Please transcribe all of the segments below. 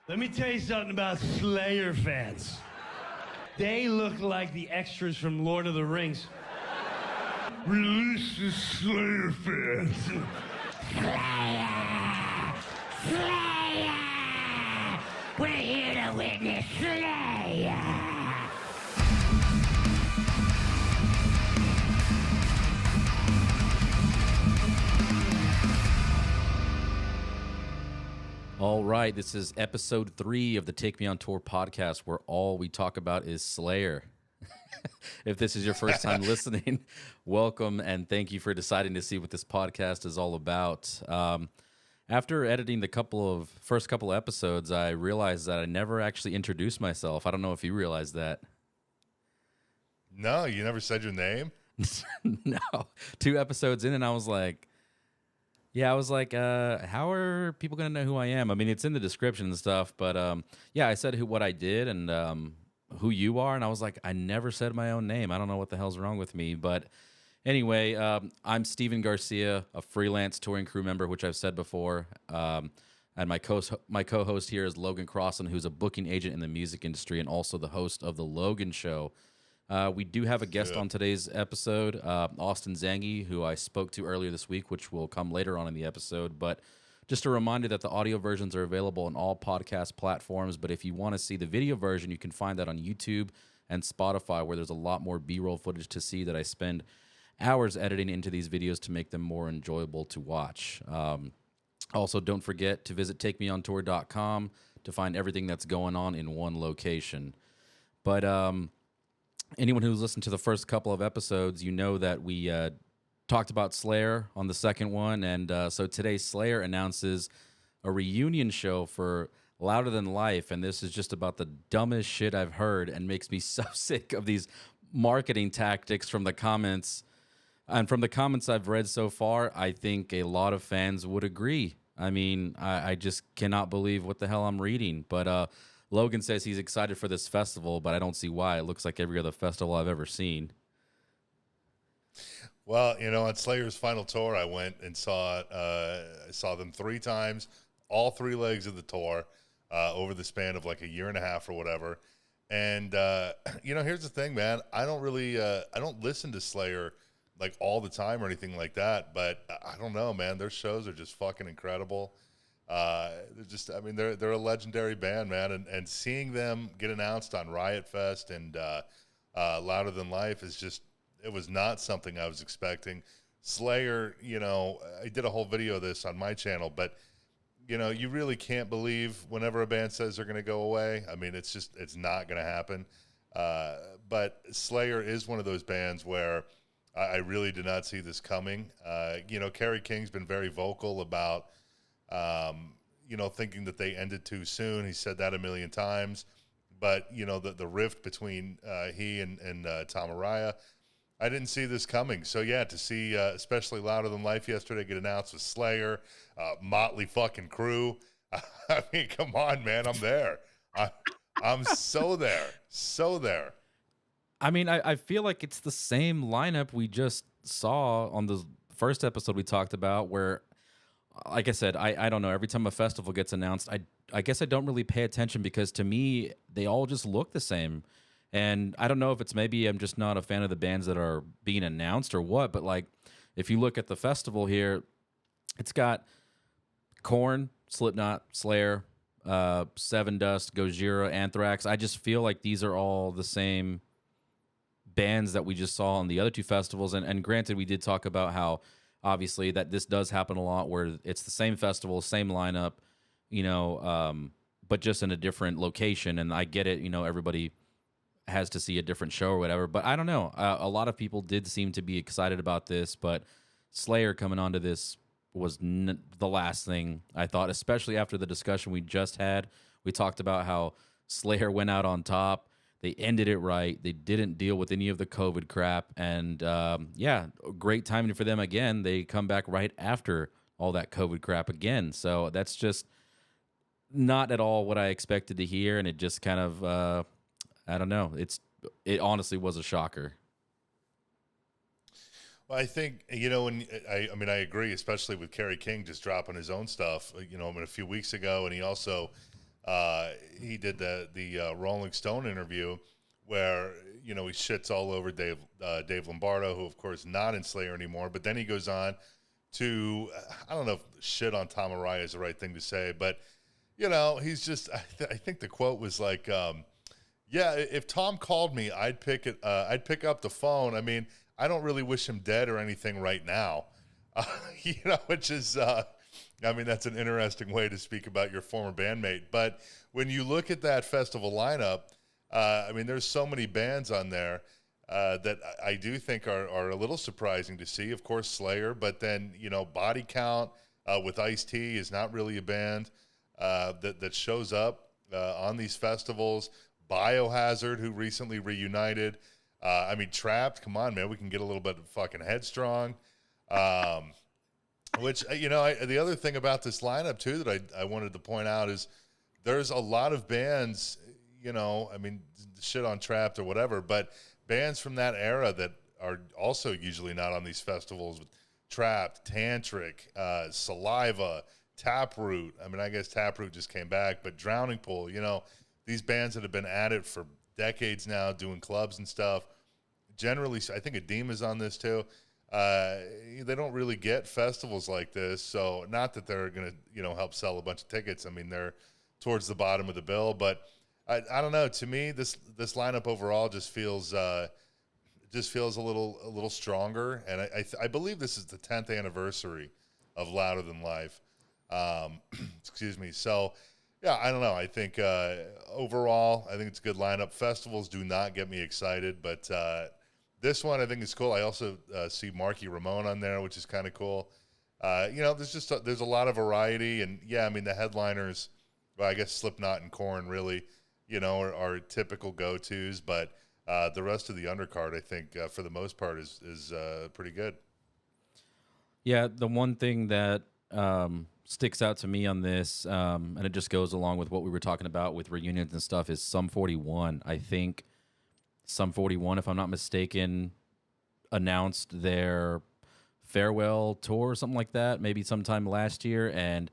Let me tell you something about Slayer fans. They look like the extras from Lord of the Rings. Release the Slayer fans. Slayer! Slayer! We're here to witness Slayer! All right, this is episode 3 of the Take Me On Tour podcast, where all we talk about is Slayer. If this is your first time listening, welcome, and thank you for deciding to see what this podcast is all about. After editing the first couple episodes, I realized that I never actually introduced myself. I don't know if you realized that. No, you never said your name? No. 2 episodes in, and I was like, how are people going to know who I am? I mean, it's in the description and stuff, but I said what I did and who you are, and I was like, I never said my own name. I don't know what the hell's wrong with me, but anyway, I'm Steven Garcia, a freelance touring crew member, which I've said before, and my co-host here is Logan Crossan, who's a booking agent in the music industry and also the host of The Logan Show. We do have a guest on today's episode, Austin Zangi, who I spoke to earlier this week, which will come later on in the episode. But just a reminder that the audio versions are available on all podcast platforms. But if you want to see the video version, you can find that on YouTube and Spotify, where there's a lot more B-roll footage to see that I spend hours editing into these videos to make them more enjoyable to watch. Also, don't forget to visit takemeontour.com to find everything that's going on in one location. But anyone who's listened to the first couple of episodes, you know that we talked about Slayer on the second one, and so today Slayer announces a reunion show for Louder Than Life, and this is just about the dumbest shit I've heard and makes me so sick of these marketing tactics from the comments. And from the comments I've read so far, I think a lot of fans would agree. I mean, I just cannot believe what the hell I'm reading, but Logan says he's excited for this festival, but I don't see why. It looks like every other festival I've ever seen. Well, on Slayer's final tour, I went and saw it. I saw them 3 times, all 3 legs of the tour, over the span of like a year and a half or whatever. And here's the thing, man. I don't listen to Slayer like all the time or anything like that. But I don't know, man. Their shows are just fucking incredible. They're a legendary band, man, and seeing them get announced on Riot Fest and Louder Than Life it was not something I was expecting. Slayer, I did a whole video of this on my channel, but you really can't believe whenever a band says they're going to go away. I mean, it's not going to happen. But Slayer is one of those bands where I really did not see this coming. Kerry King's been very vocal about thinking that they ended too soon. He said that a million times, but the rift between he and Tom Araya, I didn't see this coming. So yeah, to see especially Louder Than Life yesterday get announced with Slayer, Motley fucking Crue. I mean, come on, man, I'm there. I'm so there. I mean, I feel like it's the same lineup we just saw on the first episode we talked about, where, like I said, I don't know. Every time a festival gets announced, I guess I don't really pay attention because to me, they all just look the same. And I don't know if it's maybe I'm just not a fan of the bands that are being announced or what, but like if you look at the festival here, it's got Korn, Slipknot, Slayer, Seven Dust, Gojira, Anthrax. I just feel like these are all the same bands that we just saw on the other 2 festivals. And granted, we did talk about how obviously that this does happen a lot where it's the same festival, same lineup, but just in a different location. And I get it, everybody has to see a different show or whatever, but I don't know. A lot of people did seem to be excited about this, but Slayer coming onto this was the last thing I thought, especially after the discussion we just had. We talked about how Slayer went out on top. They ended it right. They didn't deal with any of the COVID crap. And great timing for them again. They come back right after all that COVID crap again. So that's just not at all what I expected to hear. And it just kind of, I don't know. It honestly was a shocker. Well, I think, I agree, especially with Kerry King just dropping his own stuff, a few weeks ago. And he also he did the Rolling Stone interview where, he shits all over Dave Lombardo, who, of course, not in Slayer anymore. But then he goes on to, I don't know if shit on Tom Araya is the right thing to say, but, he's just, I think the quote was like, yeah, if Tom called me, I'd pick up the phone. I mean, I don't really wish him dead or anything right now, which is, that's an interesting way to speak about your former bandmate. But when you look at that festival lineup, there's so many bands on there that I do think are a little surprising to see. Of course, Slayer, but then, Body Count with Ice-T is not really a band that shows up on these festivals. Biohazard, who recently reunited. Trapped, come on, man, we can get a little bit of fucking Headstrong. The other thing about this lineup, too, that I wanted to point out is there's a lot of bands, shit on Trapped or whatever, but bands from that era that are also usually not on these festivals. Trapped, Tantric, Saliva, Taproot. I guess Taproot just came back, but Drowning Pool, these bands that have been at it for decades now, doing clubs and stuff. Generally, I think Edema's on this too. They don't really get festivals like this, so not that they're going to, help sell a bunch of tickets. They're towards the bottom of the bill, but I don't know. To me, this lineup overall just feels a little stronger, and I believe this is the 10th anniversary of Louder Than Life. Excuse me. So, yeah, I don't know. I think overall, I think it's a good lineup. Festivals do not get me excited, but this one I think is cool. I also see Marky Ramone on there, which is kind of cool. There's a lot of variety, and yeah, the headliners, well, I guess Slipknot and Korn really, are typical go-tos, but the rest of the undercard, I think, for the most part, is pretty good. Yeah, the one thing that sticks out to me on this, and it just goes along with what we were talking about with reunions and stuff, is Sum 41. I think Sum 41, if I'm not mistaken, announced their farewell tour or something like that, maybe sometime last year, and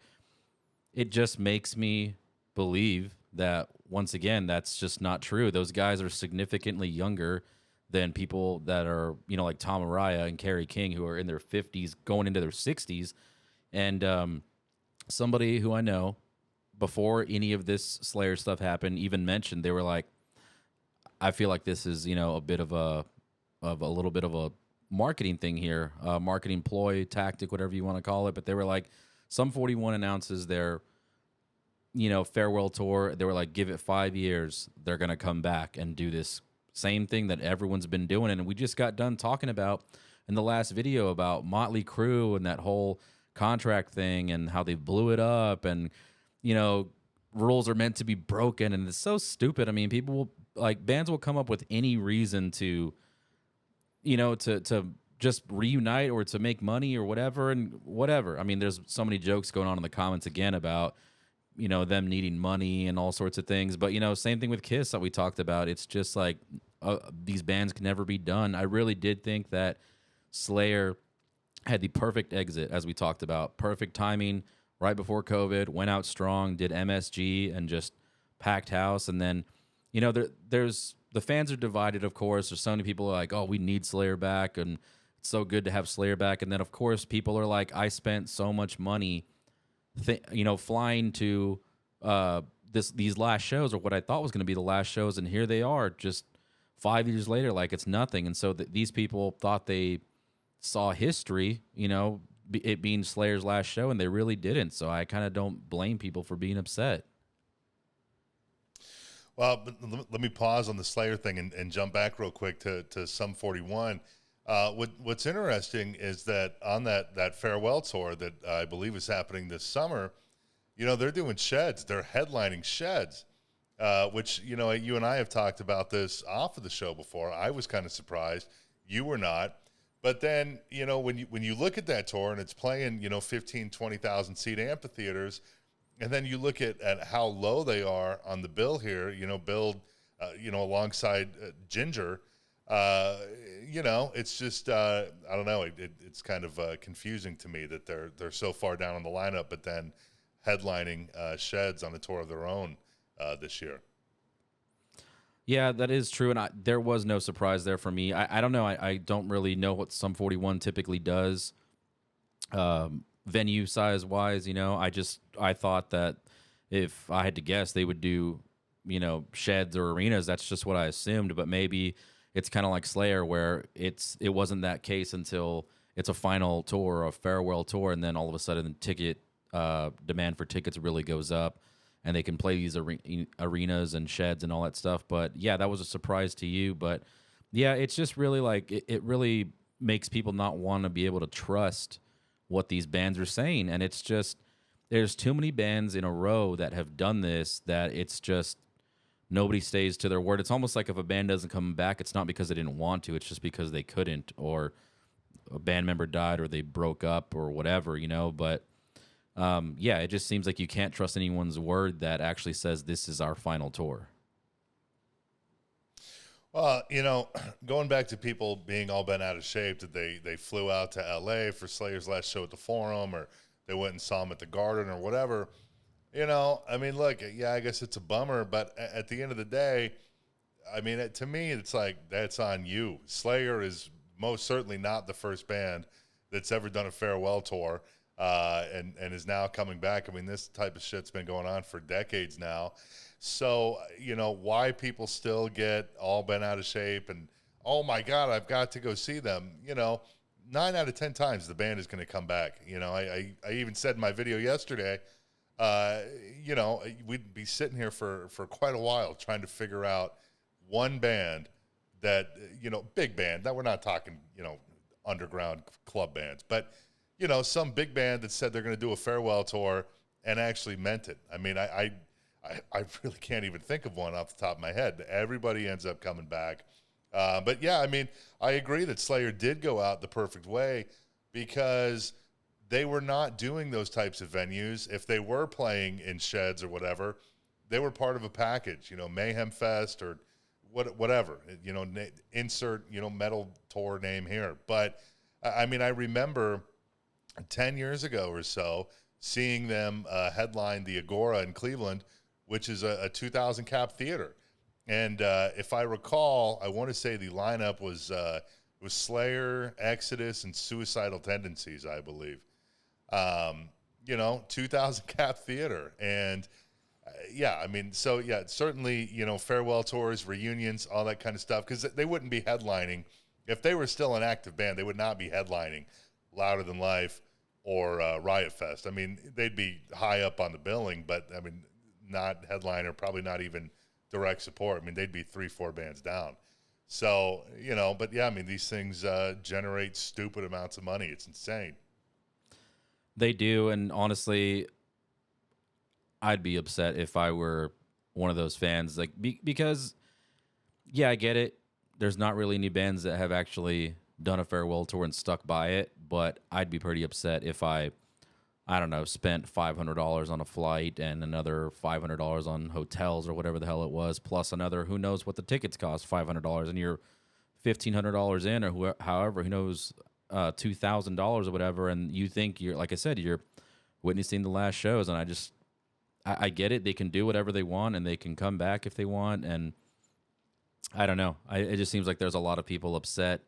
it just makes me believe that, once again, that's just not true. Those guys are significantly younger than people that are, like Tom Araya and Kerry King, who are in their 50s going into their 60s. And somebody who I know, before any of this Slayer stuff happened, even mentioned, they were like, I feel like this is, a bit of a little bit of a marketing thing here, marketing ploy, tactic, whatever you want to call it. But they were like, Sum 41 announces their, farewell tour. They were like, give it 5 years, they're going to come back and do this same thing that everyone's been doing. And we just got done talking about in the last video about Motley Crue and that whole contract thing and how they blew it up, and rules are meant to be broken, and it's so stupid. People will, like, bands will come up with any reason to to just reunite or to make money or whatever, and whatever. There's so many jokes going on in the comments again about them needing money and all sorts of things, but same thing with Kiss that we talked about. It's just like these bands can never be done. I really did think that Slayer had the perfect exit, as we talked about. Perfect timing, right before COVID, went out strong, did MSG, and just packed house. And then, there's the fans are divided, of course. There's so many people are like, oh, we need Slayer back, and it's so good to have Slayer back. And then, of course, people are like, I spent so much money, flying to these last shows, or what I thought was going to be the last shows, and here they are, just 5 years later, like it's nothing. And so these people thought they saw history, it being Slayer's last show, and they really didn't. So I kind of don't blame people for being upset. Well, but let me pause on the Slayer thing and jump back real quick to Sum 41. What's interesting is that on that farewell tour that I believe is happening this summer, they're doing sheds. They're headlining sheds, which, you and I have talked about this off of the show before. I was kind of surprised. You were not. But then, when you look at that tour and it's playing, 15, 20,000 seat amphitheaters, and then you look at how low they are on the bill here, billed, alongside Ginger, it's just, I don't know. It's kind of confusing to me that they're so far down on the lineup, but then headlining sheds on a tour of their own. this year. Yeah, that is true, and there was no surprise there for me. I don't know. I don't really know what Sum 41 typically does, venue size wise. I thought that if I had to guess, they would do, sheds or arenas. That's just what I assumed. But maybe it's kind of like Slayer, where it wasn't that case until it's a final tour or a farewell tour, and then all of a sudden the ticket demand for tickets really goes up, and they can play these arenas and sheds and all that stuff. But yeah, that was a surprise to you. But yeah, it's just really like it really makes people not want to be able to trust what these bands are saying. And it's just, there's too many bands in a row that have done this that it's just nobody stays to their word. It's almost like if a band doesn't come back, it's not because they didn't want to, it's just because they couldn't, or a band member died, or they broke up, or whatever, But yeah, it just seems like you can't trust anyone's word that actually says this is our final tour. Well, going back to people being all bent out of shape, that they flew out to L.A. for Slayer's last show at the Forum, or they went and saw him at the Garden or whatever. Look, yeah, I guess it's a bummer, but at the end of the day, to me, it's like, that's on you. Slayer is most certainly not the first band that's ever done a farewell tour. And is now coming back. This type of shit's been going on for decades now. So, why people still get all bent out of shape and, oh my God, I've got to go see them. 9 out of 10 times the band is going to come back. I even said in my video yesterday, we'd be sitting here for quite a while trying to figure out one band that, big band, that we're not talking, underground club bands, but some big band that said they're going to do a farewell tour and actually meant it. I really can't even think of one off the top of my head. Everybody ends up coming back. But yeah, I agree that Slayer did go out the perfect way, because they were not doing those types of venues. If they were playing in sheds or whatever, they were part of a package, Mayhem Fest or whatever, insert, metal tour name here. But I remember 10 years ago or so, seeing them headline the Agora in Cleveland, which is a 2,000 cap theater. And if I recall, I want to say the lineup was Slayer, Exodus, and Suicidal Tendencies, I believe. 2,000 cap theater. And certainly, farewell tours, reunions, all that kind of stuff, because they wouldn't be headlining. If they were still an active band, they would not be headlining Louder Than Life or Riot Fest. They'd be high up on the billing, but not headliner, probably not even direct support. They'd be 3-4 bands down. So, but yeah, these things generate stupid amounts of money. It's insane. They do, and honestly, I'd be upset if I were one of those fans, because, yeah, I get it. There's not really any bands that have actually done a farewell tour and stuck by it, but I'd be pretty upset if I don't know, spent $500 on a flight and another $500 on hotels or whatever the hell it was, plus another, who knows what the tickets cost, $500, and you're $1,500 in, or however, who knows, $2,000 or whatever, and you think you're, like I said, you're witnessing the last shows, and I get it. They can do whatever they want, and they can come back if they want, and I don't know. It just seems like there's a lot of people upset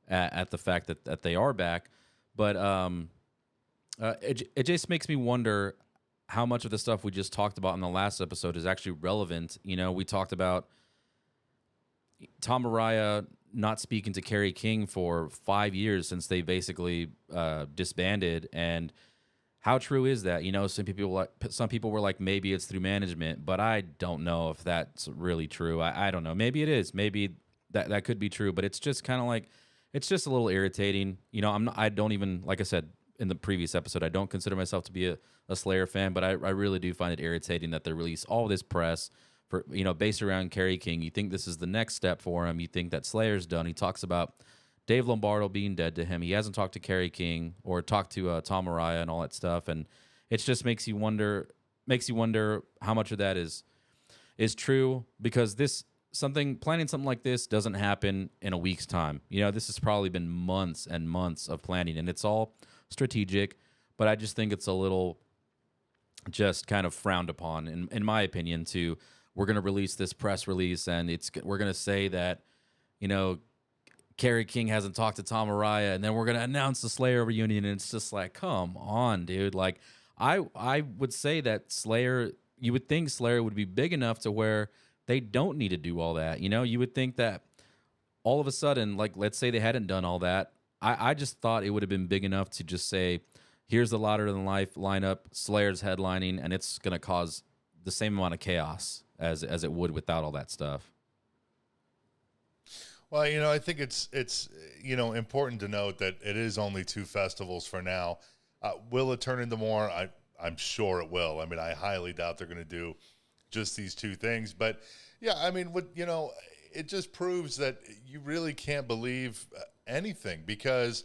at the fact that they are back, but it just makes me wonder how much of the stuff we just talked about in the last episode is actually relevant. We talked about Tom Araya not speaking to Kerry King for 5 years since they basically disbanded, and how true is that? Some people were like, maybe it's through management, but I don't know if that's really true. I don't know. Maybe it is. Maybe that could be true, but it's just kind of like, it's just a little irritating. I don't even, like I said in the previous episode, I don't consider myself to be a Slayer fan, but I really do find it irritating that they release all this press for, based around Kerry King. You think this is the next step for him. You think that Slayer's done. He talks about Dave Lombardo being dead to him. He hasn't talked to Kerry King or talked to Tom Araya and all that stuff. And it just makes you wonder how much of that is true, because planning something like this doesn't happen in a week's time. This has probably been months and months of planning, and it's all strategic, but I just think it's a little just kind of frowned upon, in my opinion. To we're going to release this press release, and we're going to say that, you know, Kerry King hasn't talked to Tom Araya, and then we're going to announce the Slayer reunion, and it's just like, come on, dude. Like, I would say that Slayer, you would think Slayer would be big enough to where they don't need to do all that. You know, you would think that all of a sudden, like, let's say they hadn't done all that. I just thought it would have been big enough to just say, here's the Louder Than Life lineup, Slayer's headlining, and it's going to cause the same amount of chaos as it would without all that stuff. Well, you know, I think it's you know, important to note that it is only 2 festivals for now. Will it turn into more? I'm sure it will. I mean, I highly doubt they're going to do just these 2 things. But, yeah, I mean, you know, it just proves that you really can't believe anything, because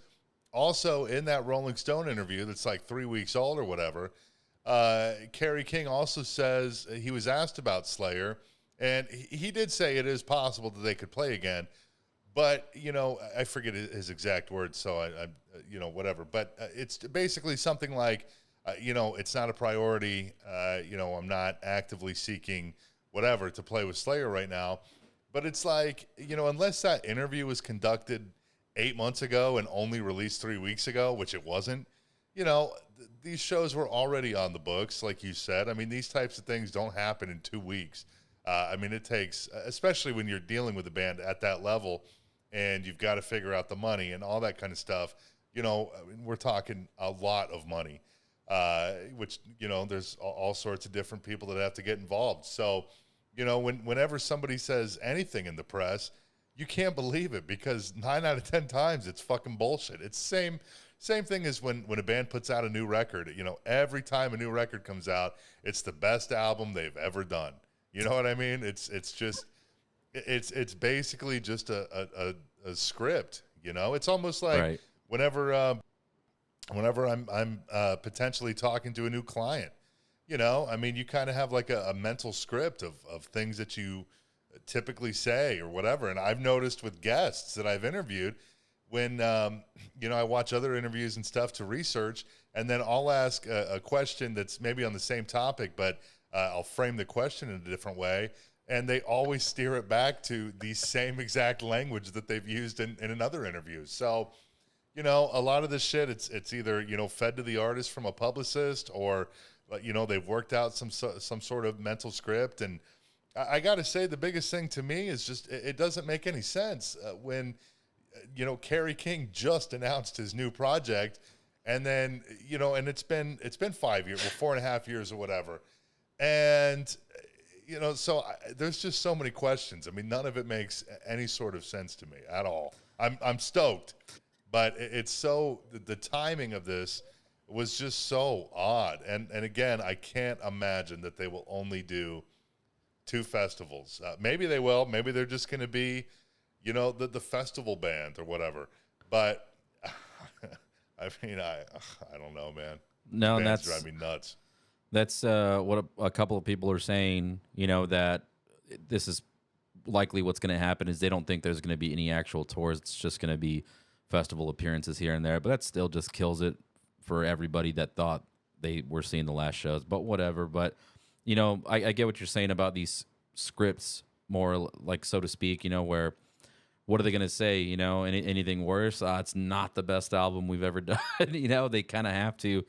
also in that Rolling Stone interview that's like 3 weeks old or whatever, Kerry King also says he was asked about Slayer, and he did say it is possible that they could play again. But, you know, I forget his exact words, so I you know, whatever. But it's basically something like, you know, it's not a priority. You know, I'm not actively seeking whatever to play with Slayer right now. But it's like, you know, unless that interview was conducted 8 months ago and only released 3 weeks ago, which it wasn't, you know, these shows were already on the books, like you said. I mean, these types of things don't happen in 2 weeks. I mean, it takes, especially when you're dealing with a band at that level, and you've got to figure out the money and all that kind of stuff. You know, I mean, we're talking a lot of money, which, you know, there's all sorts of different people that have to get involved. So, you know, whenever somebody says anything in the press, you can't believe it, because 9 out of 10 times it's fucking bullshit. It's the same thing as when a band puts out a new record. You know, every time a new record comes out, it's the best album they've ever done. You know what I mean? It's just... It's basically just a script, you know. It's almost like Right. whenever I'm potentially talking to a new client, you know. I mean, you kind of have like a mental script of things that you typically say or whatever. And I've noticed with guests that I've interviewed, when you know, I watch other interviews and stuff to research, and then I'll ask a question that's maybe on the same topic, but I'll frame the question in a different way. And they always steer it back to the same exact language that they've used in another interview. So, you know, a lot of this shit, it's either, you know, fed to the artist from a publicist, or, you know, they've worked out some sort of mental script. And I got to say, the biggest thing to me is just it doesn't make any sense when, you know, Kerry King just announced his new project, and then, you know, and it's been 5 years, well, 4.5 years or whatever, and. You know, so there's just so many questions. I mean, none of it makes any sort of sense to me at all. I'm stoked, but it's so, the timing of this was just so odd. And again, I can't imagine that they will only do 2 festivals. Maybe they will. Maybe they're just going to be, you know, the festival band or whatever. But I mean, I don't know, man. No, and Bands that's drive me nuts. That's what a couple of people are saying, you know, that this is likely what's going to happen is they don't think there's going to be any actual tours. It's just going to be festival appearances here and there. But that still just kills it for everybody that thought they were seeing the last shows. But whatever. But, you know, I get what you're saying about these scripts, more like, so to speak, you know, where what are they going to say? You know, anything worse? It's not the best album we've ever done. You know, they kind of have to.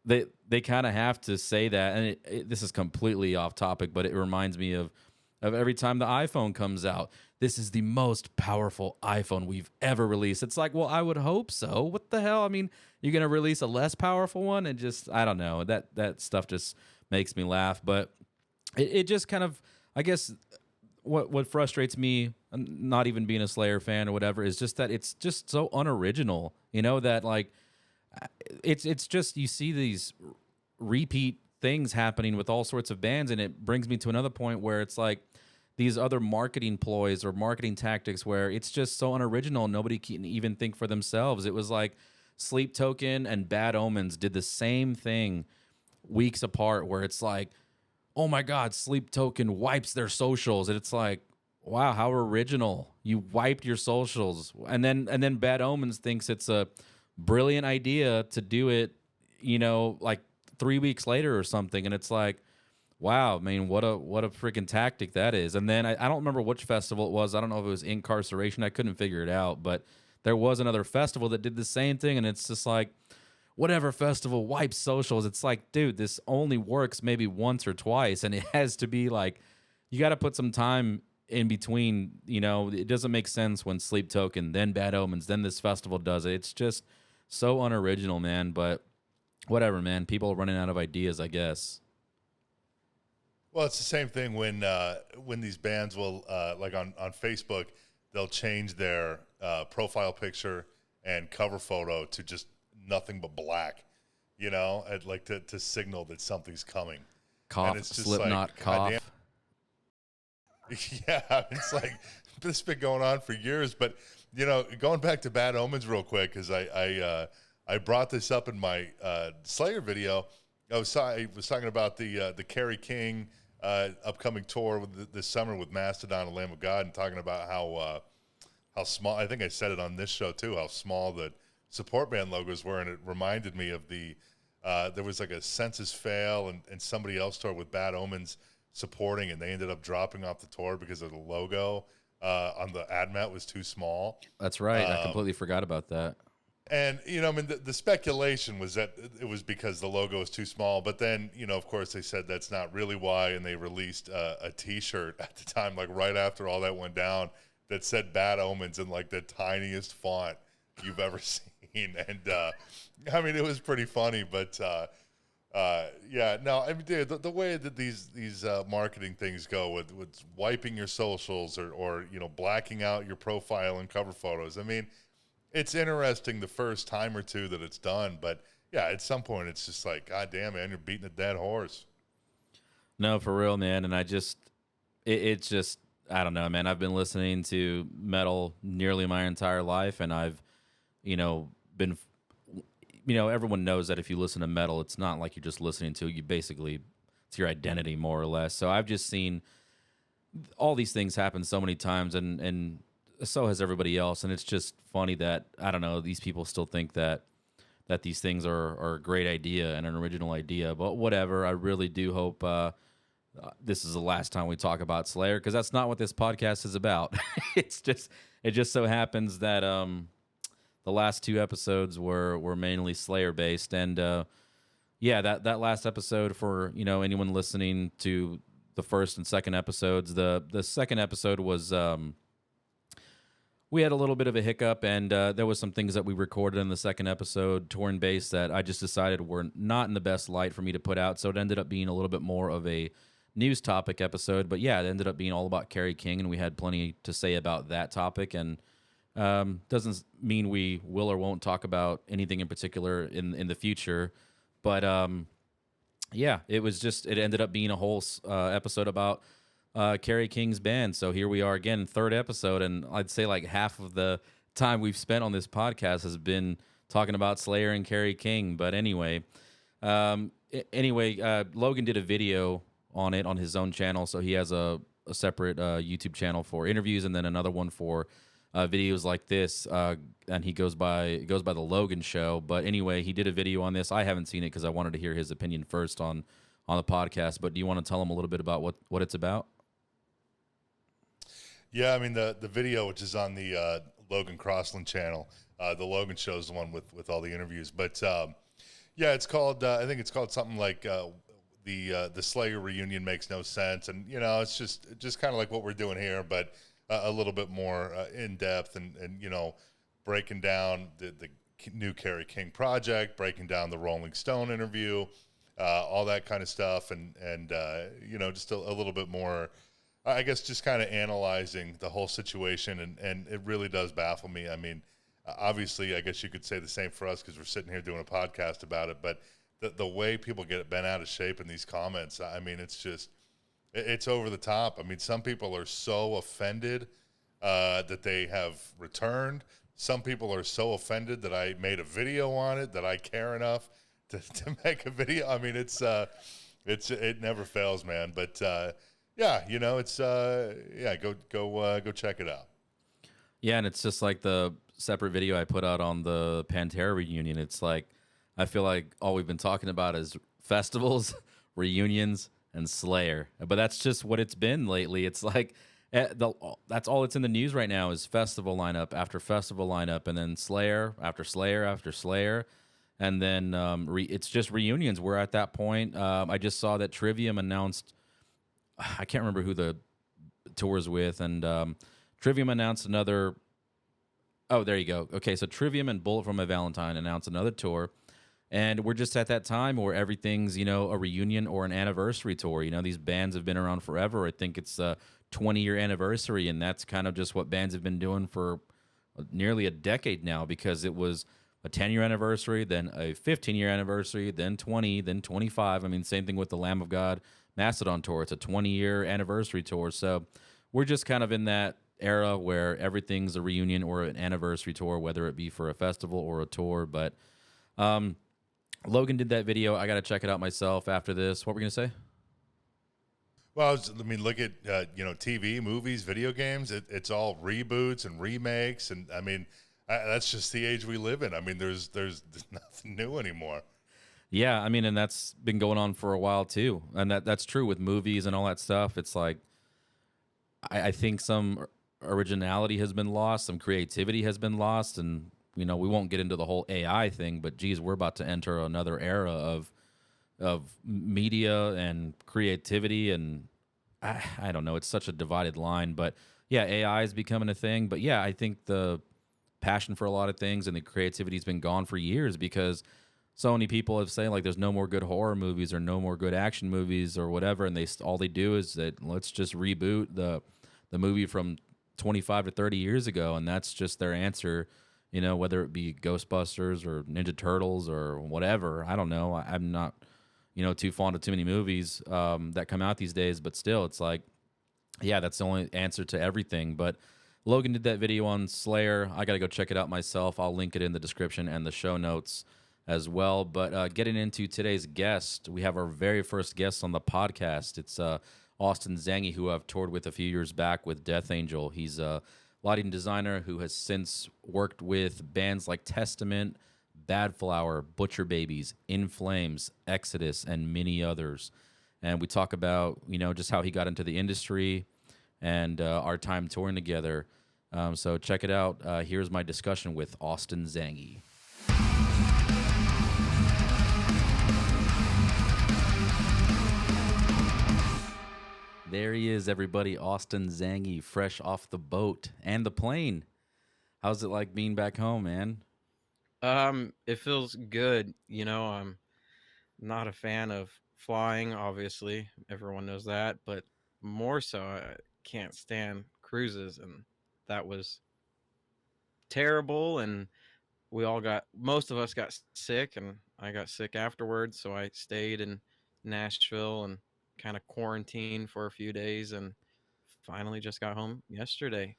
They kind of have to say that, and this is completely off topic, but it reminds me of every time the iPhone comes out. This is the most powerful iPhone we've ever released. It's like, well, I would hope so. What the hell? I mean, you're gonna release a less powerful one, and just, I don't know, that stuff just makes me laugh. But it just kind of, I guess, what frustrates me, not even being a Slayer fan or whatever, is just that it's just so unoriginal. You know, that like. It's just, you see these repeat things happening with all sorts of bands, and it brings me to another point where it's like these other marketing ploys or marketing tactics where it's just so unoriginal, nobody can even think for themselves. It was like Sleep Token and Bad Omens did the same thing weeks apart, where it's like, oh my God, Sleep Token wipes their socials, and it's like, wow, how original. You wiped your socials. And then Bad Omens thinks it's a brilliant idea to do it, you know, like 3 weeks later or something, and it's like, wow, I mean, what a freaking tactic that is. And then I don't remember which festival it was. I don't know if it was Incarceration. I couldn't figure it out, but there was another festival that did the same thing, and it's just like, whatever festival wipes socials. It's like, dude, this only works maybe once or twice, and it has to be like, you got to put some time in between. It doesn't make sense when Sleep Token, then Bad Omens, then this festival does it. It's just so unoriginal, man. But whatever, man. People are running out of ideas, I guess. Well, it's the same thing when these bands will, like on Facebook, they'll change their profile picture and cover photo to just nothing but black, and like to signal that something's coming. Cough, and it's just Slipknot, like, cough. Yeah, it's like this has been going on for years. But going back to Bad Omens real quick, because I brought this up in my Slayer video. I was talking about the Kerry King upcoming tour this summer with Mastodon and Lamb of God, and talking about how small. I think I said it on this show too. How small the support band logos were, and it reminded me of there was like a Census Fail and somebody else toured with Bad Omens supporting, and they ended up dropping off the tour because of the logo on the ad mat was too small. That's right. I completely forgot about that. And, I mean, the speculation was that it was because the logo was too small. But then, of course, they said that's not really why. And they released a T-shirt at the time, like right after all that went down, that said Bad Omens in like the tiniest font you've ever seen. And, I mean, it was pretty funny. But, yeah, no, I mean, dude, the way that these marketing things go with wiping your socials or blacking out your profile and cover photos, I mean, it's interesting the first time or two that it's done, but yeah, at some point it's just like, God damn, man, you're beating a dead horse. No, for real, man. And it's just, I don't know, man. I've been listening to metal nearly my entire life, and I've, been, everyone knows that if you listen to metal, it's not like you're just listening to it. It's your identity, more or less. So I've just seen all these things happen so many times, and so has everybody else, and it's just funny that, I don't know, these people still think that these things are a great idea and an original idea. But whatever, I really do hope this is the last time we talk about Slayer, because that's not what this podcast is about. It just so happens that the last 2 episodes were mainly Slayer based, and yeah, that last episode, for anyone listening to the first and second episodes, the second episode was. We had a little bit of a hiccup, and there was some things that we recorded in the second episode, torn bass, that I just decided were not in the best light for me to put out. So it ended up being a little bit more of a news topic episode. But yeah, it ended up being all about Kerry King, and we had plenty to say about that topic. And doesn't mean we will or won't talk about anything in particular in the future. But yeah, it ended up being a whole episode about Kerry King's band. So here we are again, 3rd episode, and I'd say like half of the time we've spent on this podcast has been talking about Slayer and Kerry King. But anyway, Logan did a video on it on his own channel, so he has a separate YouTube channel for interviews, and then another one for videos like this, and he goes by the Logan Show. But anyway, he did a video on this. I haven't seen it because I wanted to hear his opinion first on the podcast. But do you want to tell him a little bit about what it's about? Yeah, I mean, the video, which is on the Logan Crossland channel, the Logan Show is the one with all the interviews. But yeah, it's called, I think it's called something like the Slayer reunion makes no sense. And, it's just kind of like what we're doing here, but a little bit more in depth and breaking down the new Kerry King project, breaking down the Rolling Stone interview, all that kind of stuff. And just a little bit more, I guess, just kind of analyzing the whole situation, and it really does baffle me. I mean, obviously, I guess you could say the same for us because we're sitting here doing a podcast about it, but the way people get bent out of shape in these comments, I mean, it's over the top. I mean, some people are so offended that they have returned. Some people are so offended that I made a video on it, that I care enough to make a video. I mean, it never fails, man. But yeah, go check it out. Yeah, and it's just like the separate video I put out on the Pantera reunion. It's like, I feel like all we've been talking about is festivals, reunions, and Slayer. But that's just what it's been lately. It's like that's all that's in the news right now is festival lineup after festival lineup, and then Slayer after Slayer after Slayer, and then it's just reunions. We're at that point. I just saw that Trivium announced. I can't remember who the tours with, and Trivium announced another. Oh, there you go. Okay, so Trivium and Bullet for My Valentine announced another tour. And we're just at that time where everything's, a reunion or an anniversary tour. These bands have been around forever. I think it's a 20-year anniversary, and that's kind of just what bands have been doing for nearly a decade now, because it was a 10-year anniversary, then a 15-year anniversary, then 20, then 25. I mean, same thing with the Lamb of God Mastodon tour. It's a 20-year anniversary tour. So we're just kind of in that era where everything's a reunion or an anniversary tour, whether it be for a festival or a tour. But Logan did that video. I got to check it out myself after this. What were we going to say? Well, look at TV, movies, video games. It's all reboots and remakes, and I mean, that's just the age we live in. I mean, there's nothing new anymore. Yeah, I mean, and that's been going on for a while too, and that's true with movies and all that stuff. It's like I think some originality has been lost, some creativity has been lost, and we won't get into the whole AI thing, but geez, we're about to enter another era of media and creativity, and I don't know. It's such a divided line, but yeah, AI is becoming a thing. But yeah, I think the passion for a lot of things and the creativity has been gone for years, because so many people have said like there's no more good horror movies or no more good action movies or whatever, and all they do is that let's just reboot the movie from 25 to 30 years ago, and that's just their answer. Whether it be Ghostbusters or Ninja Turtles or whatever. I don't know. I'm not, too fond of too many movies that come out these days. But still, it's like, yeah, that's the only answer to everything. But Logan did that video on Slayer. I got to go check it out myself. I'll link it in the description and the show notes as well. But getting into today's guest, we have our very first guest on the podcast. It's Austin Zangi, who I've toured with a few years back with Death Angel. He's a lighting designer who has since worked with bands like Testament, Bad Flower, Butcher Babies, In Flames, Exodus, and many others. And we talk about, just how he got into the industry and our time touring together. So check it out. Here's my discussion with Austin Zangi. There he is, everybody. Austin Zangi, fresh off the boat and the plane. How's it like being back home, man? It feels good. I'm not a fan of flying, obviously. Everyone knows that, but more so, I can't stand cruises, and that was terrible. And most of us got sick, and I got sick afterwards, so I stayed in Nashville and kind of quarantined for a few days, and finally just got home yesterday.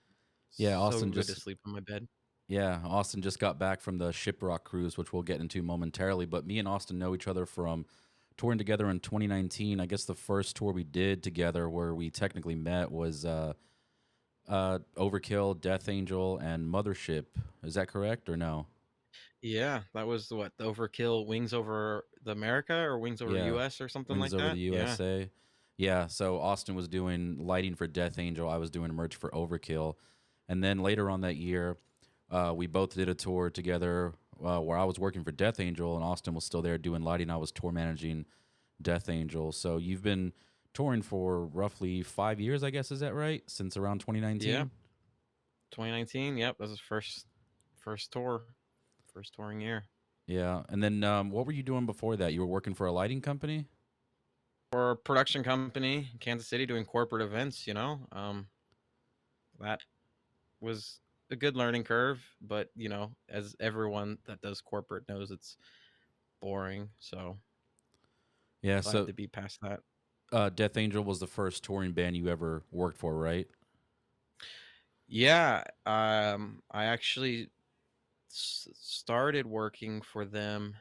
Yeah, So Austin good to sleep on my bed. Yeah, Austin just got back from the Shiprock cruise, which we'll get into momentarily. But me and Austin know each other from touring together in 2019. I guess the first tour we did together where we technically met was Overkill, Death Angel, and Mothership. Is that correct or no? Yeah, that was what, the Overkill Wings Over the America or Wings Over Yeah, US or something Wings like Over that. the Yeah. USA. Yeah, so Austin was doing lighting for Death Angel. I was doing merch for Overkill. And then later on that year, we both did a tour together where I was working for Death Angel and Austin was still there doing lighting. I was tour managing Death Angel. So you've been touring for roughly 5 years, I guess. Is that right? Since around 2019? Yeah. 2019. Yep, that was first tour, first touring year. Yeah. And then what were you doing before that? You were working for a lighting company? For a production company in Kansas City doing corporate events, that was a good learning curve, but as everyone that does corporate knows, it's boring. So Yeah. glad So to be past that. Death Angel was the first touring band you ever worked for, right? Yeah, I actually started working for them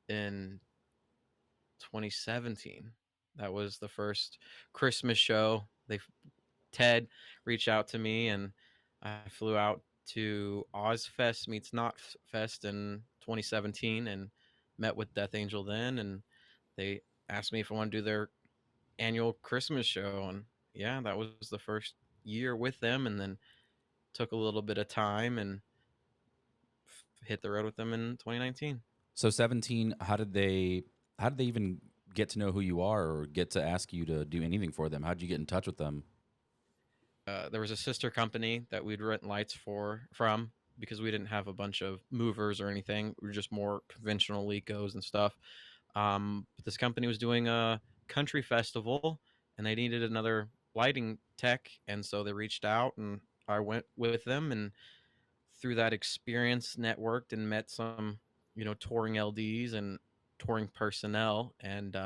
in 2017. That was the first Christmas show. Ted reached out to me, and I flew out to Ozfest meets Not Fest in 2017 and met with Death Angel then, and they asked me if I want to do their annual Christmas show, and yeah, that was the first year with them, and then took a little bit of time and hit the road with them in 2019. So 17, how did they even get to know who you are or get to ask you to do anything for them? How did you get in touch with them? There was a sister company that we'd rent lights from because we didn't have a bunch of movers or anything. We were just more conventional Lecos and stuff. But this company was doing a country festival, and they needed another lighting tech, and so they reached out, and I went with them, and through that experience, networked and met some, touring LDs and touring personnel, and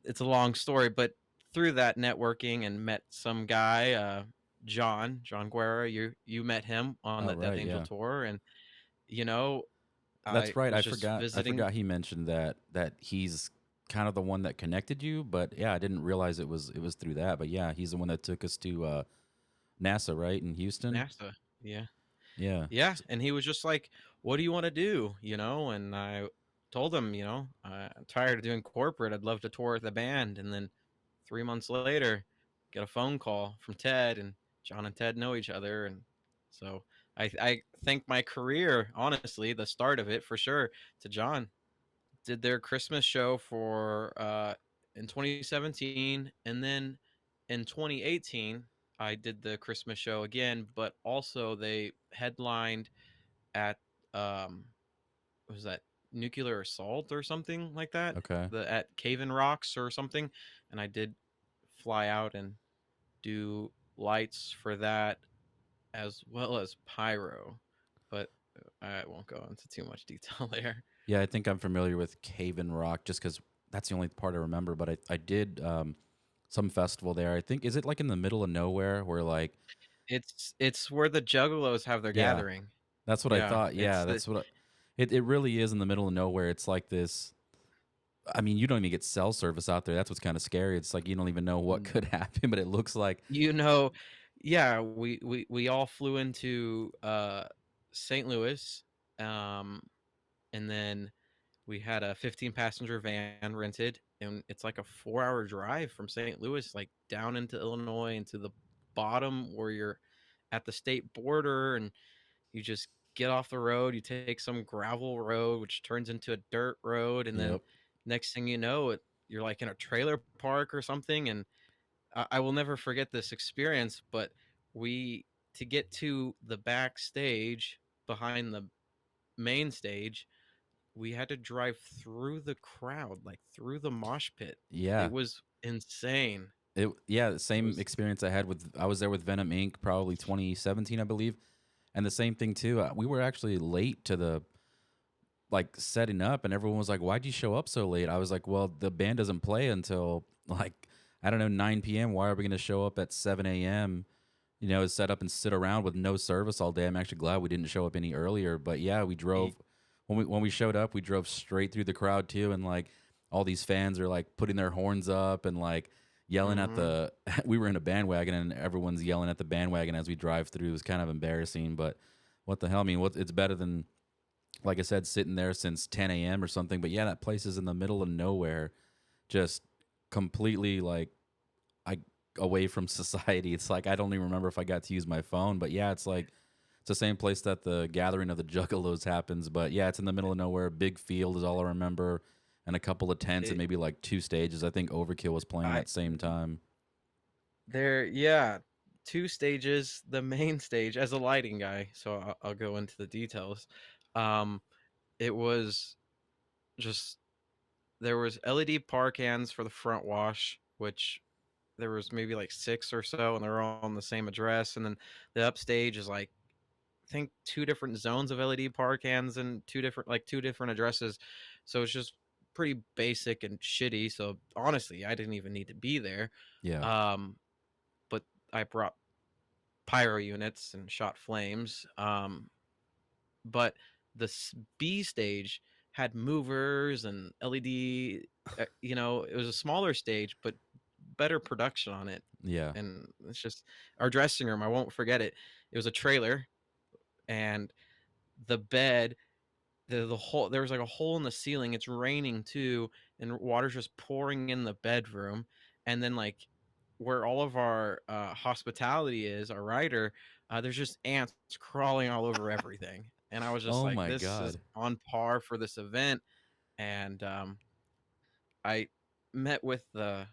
it's a long story, but through that networking and met some guy, John Guerra. You met him on Oh, the Death right, Angel yeah. tour, and you know I That's right. was I just forgot. I visiting. forgot he mentioned that he's kind of the one that connected you. But yeah, I didn't realize it was through that. But yeah, he's the one that took us to NASA, right, in Houston. NASA. Yeah. Yeah. Yeah, and he was just like, "What do you want to do?" And I told him, I'm tired of doing corporate. I'd love to tour with the band. And then 3 months later, get a phone call from Ted, and John and Ted know each other, and so I think my career, honestly, the start of it for sure, to John. Did their Christmas show for in 2017, and then in 2018 I did the Christmas show again, but also they headlined at what was that, Nuclear Assault or something like that, Okay. the at Cave in Rocks or something, and I did fly out and do lights for that as well as pyro, but I won't go into too much detail there. Yeah, I think I'm familiar with Cave and Rock just because that's the only part I remember. But I did some festival there. I think is it like in the middle of nowhere where like It's where the Juggalos have their yeah, gathering. that's what I Yeah, thought. it's Yeah, the that's what it really is in the middle of nowhere. It's like this. I mean, you don't even get cell service out there. That's what's kind of scary. It's like you don't even know what could happen, but it looks like you know, yeah, we all flew into St. Louis, um, and then we had a 15 passenger van rented, and it's like a 4 hour drive from St. Louis, like down into Illinois, into the bottom where you're at the state border, and you just get off the road, you take some gravel road, which turns into a dirt road, and then yep. next thing you know, you're like in a trailer park or something. And I will never forget this experience. But we to get to the backstage behind the main stage, we had to drive through the crowd, like through the mosh pit. Yeah. It was insane. The It same was experience I had with I was there with Venom Inc. probably 2017, I believe, and the same thing too. We were actually late to the like setting up, and everyone was like, "Why'd you show up so late?" I was like, "Well, the band doesn't play until like I don't know 9 p.m. Why are we going to show up at 7 a.m.? Set up and sit around with no service all day." I'm actually glad we didn't show up any earlier, but yeah, we drove when we showed up, we drove straight through the crowd too, and like all these fans are like putting their horns up and like yelling at Mhm. the. We were in a bandwagon, and everyone's yelling at the bandwagon as we drive through. It was kind of embarrassing, but what the hell? I mean, it's better than like I said, sitting there since 10 a.m. or something. But yeah, that place is in the middle of nowhere, just completely like I away from society. It's like I don't even remember if I got to use my phone. But yeah, it's like it's the same place that the gathering of the Juggalos happens. But yeah, it's in the middle of nowhere. Big field is all I remember, and a couple of tents and It, maybe like two stages. I think Overkill was playing I that same time. There, yeah, two stages. The main stage, as a lighting guy, so I'll go into the details. Um, it was just there was LED par cans for the front wash, which there was maybe like six or so, and they're all on the same address. And then the upstage is like I think two different zones of LED par cans and two different addresses. So it's just pretty basic and shitty. So honestly, I didn't even need to be there. Yeah, Um, but I brought pyro units and shot flames. But the B stage had movers and LED. It was a smaller stage, but better production on it. yeah, And it's just our dressing room. I won't forget it. It was a trailer, and the bed the hole, there was like a hole in the ceiling. It's raining too, and water's just pouring in the bedroom. And then like where all of our hospitality is, our rider, there's just ants crawling all over everything. And I was just Oh like, my this is God. on par for this event. And I met with the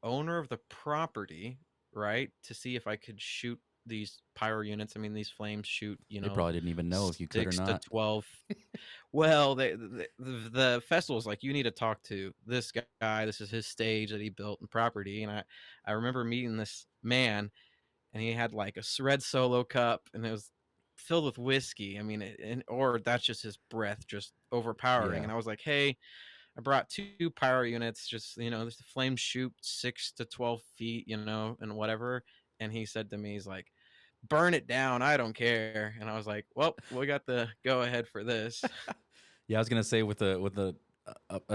owner of the property, right, to see if I could shoot these pyro units. I mean, these flames shoot, They probably didn't even know if you could or 6 to not. 12. Well, the festival's like, you need to talk to this guy. This is his stage that he built and property. And I remember meeting this man, and he had like a red Solo cup, and it was filled with whiskey. I mean, or that's just his breath, just overpowering. Yeah. And I was like, hey, I brought 2 pyro units, just, this the flames shoot 6 to 12 feet, and whatever. And he said to me, he's like, burn it down. I don't care. And I was like, well, we got the go ahead for this. Yeah, I was gonna say with a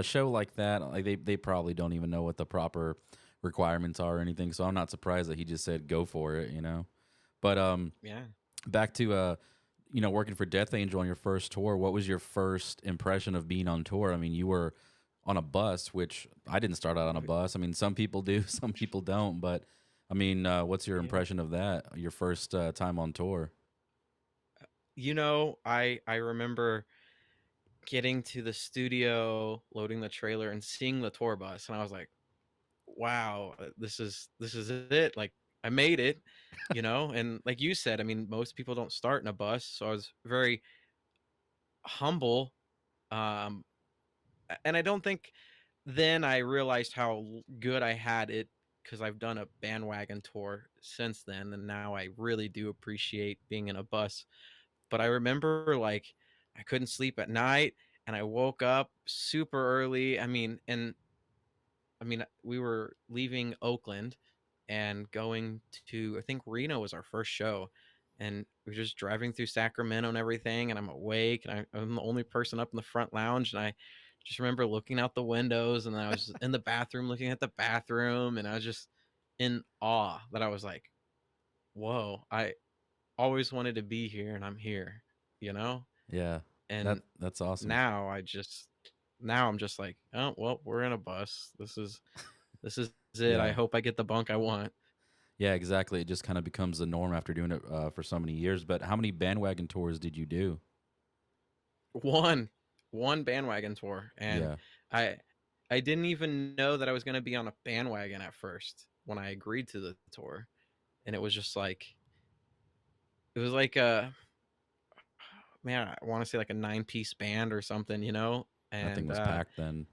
show like that, like they probably don't even know what the proper requirements are or anything. So I'm not surprised that he just said go for it, you know. But Yeah. back to working for Death Angel on your first tour. What was your first impression of being on tour? I mean, you were on a bus, which I didn't start out on a bus. I mean, some people do, some people don't. But I mean, what's your Yeah. impression of that? Your first time on tour? I remember getting to the studio, loading the trailer, and seeing the tour bus, and I was like, wow, this is it. Like, I made it, and like you said, I mean, most people don't start in a bus, so I was very humble. Um, and I don't think then I realized how good I had it, because I've done a bandwagon tour since then, and now I really do appreciate being in a bus. But I remember like I couldn't sleep at night, and I woke up super early. I mean, we were leaving Oakland and going to, I think Reno was our first show. And we were just driving through Sacramento and everything. And I'm awake, and I'm the only person up in the front lounge. And I just remember looking out the windows, and I was in the bathroom looking at the bathroom. And I was just in awe that I was like, whoa, I always wanted to be here, and I'm here, you know? Yeah, And that's awesome. now I'm just like, oh, well, we're in a bus. This is it. I Yeah. hope I get the bunk I want. Yeah, exactly. It just kind of becomes the norm after doing it for so many years. But how many bandwagon tours did you do? One bandwagon tour, and Yeah. I I didn't even know that I was going to be on a bandwagon at first when I agreed to the tour, and it was just like it was like a man, I want to say like a 9-piece band or something, That thing and was packed then.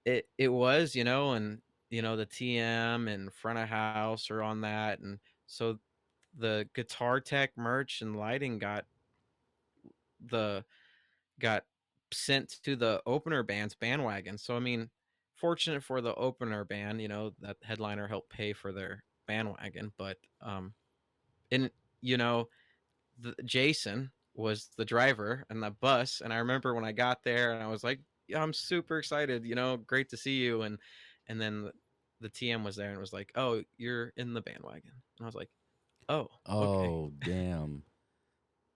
it was, and the TM and front of house are on that, and so the guitar tech merch and lighting the got sent to the opener band's bandwagon. So I mean, fortunate for the opener band, that headliner helped pay for their bandwagon. But and you know, Jason was the driver and the bus, and I remember when I got there, and I was like, yeah, I'm super excited. Great to see you. And then the TM was there and was like, oh, you're in the bandwagon, and I was like, oh, okay, Oh, damn.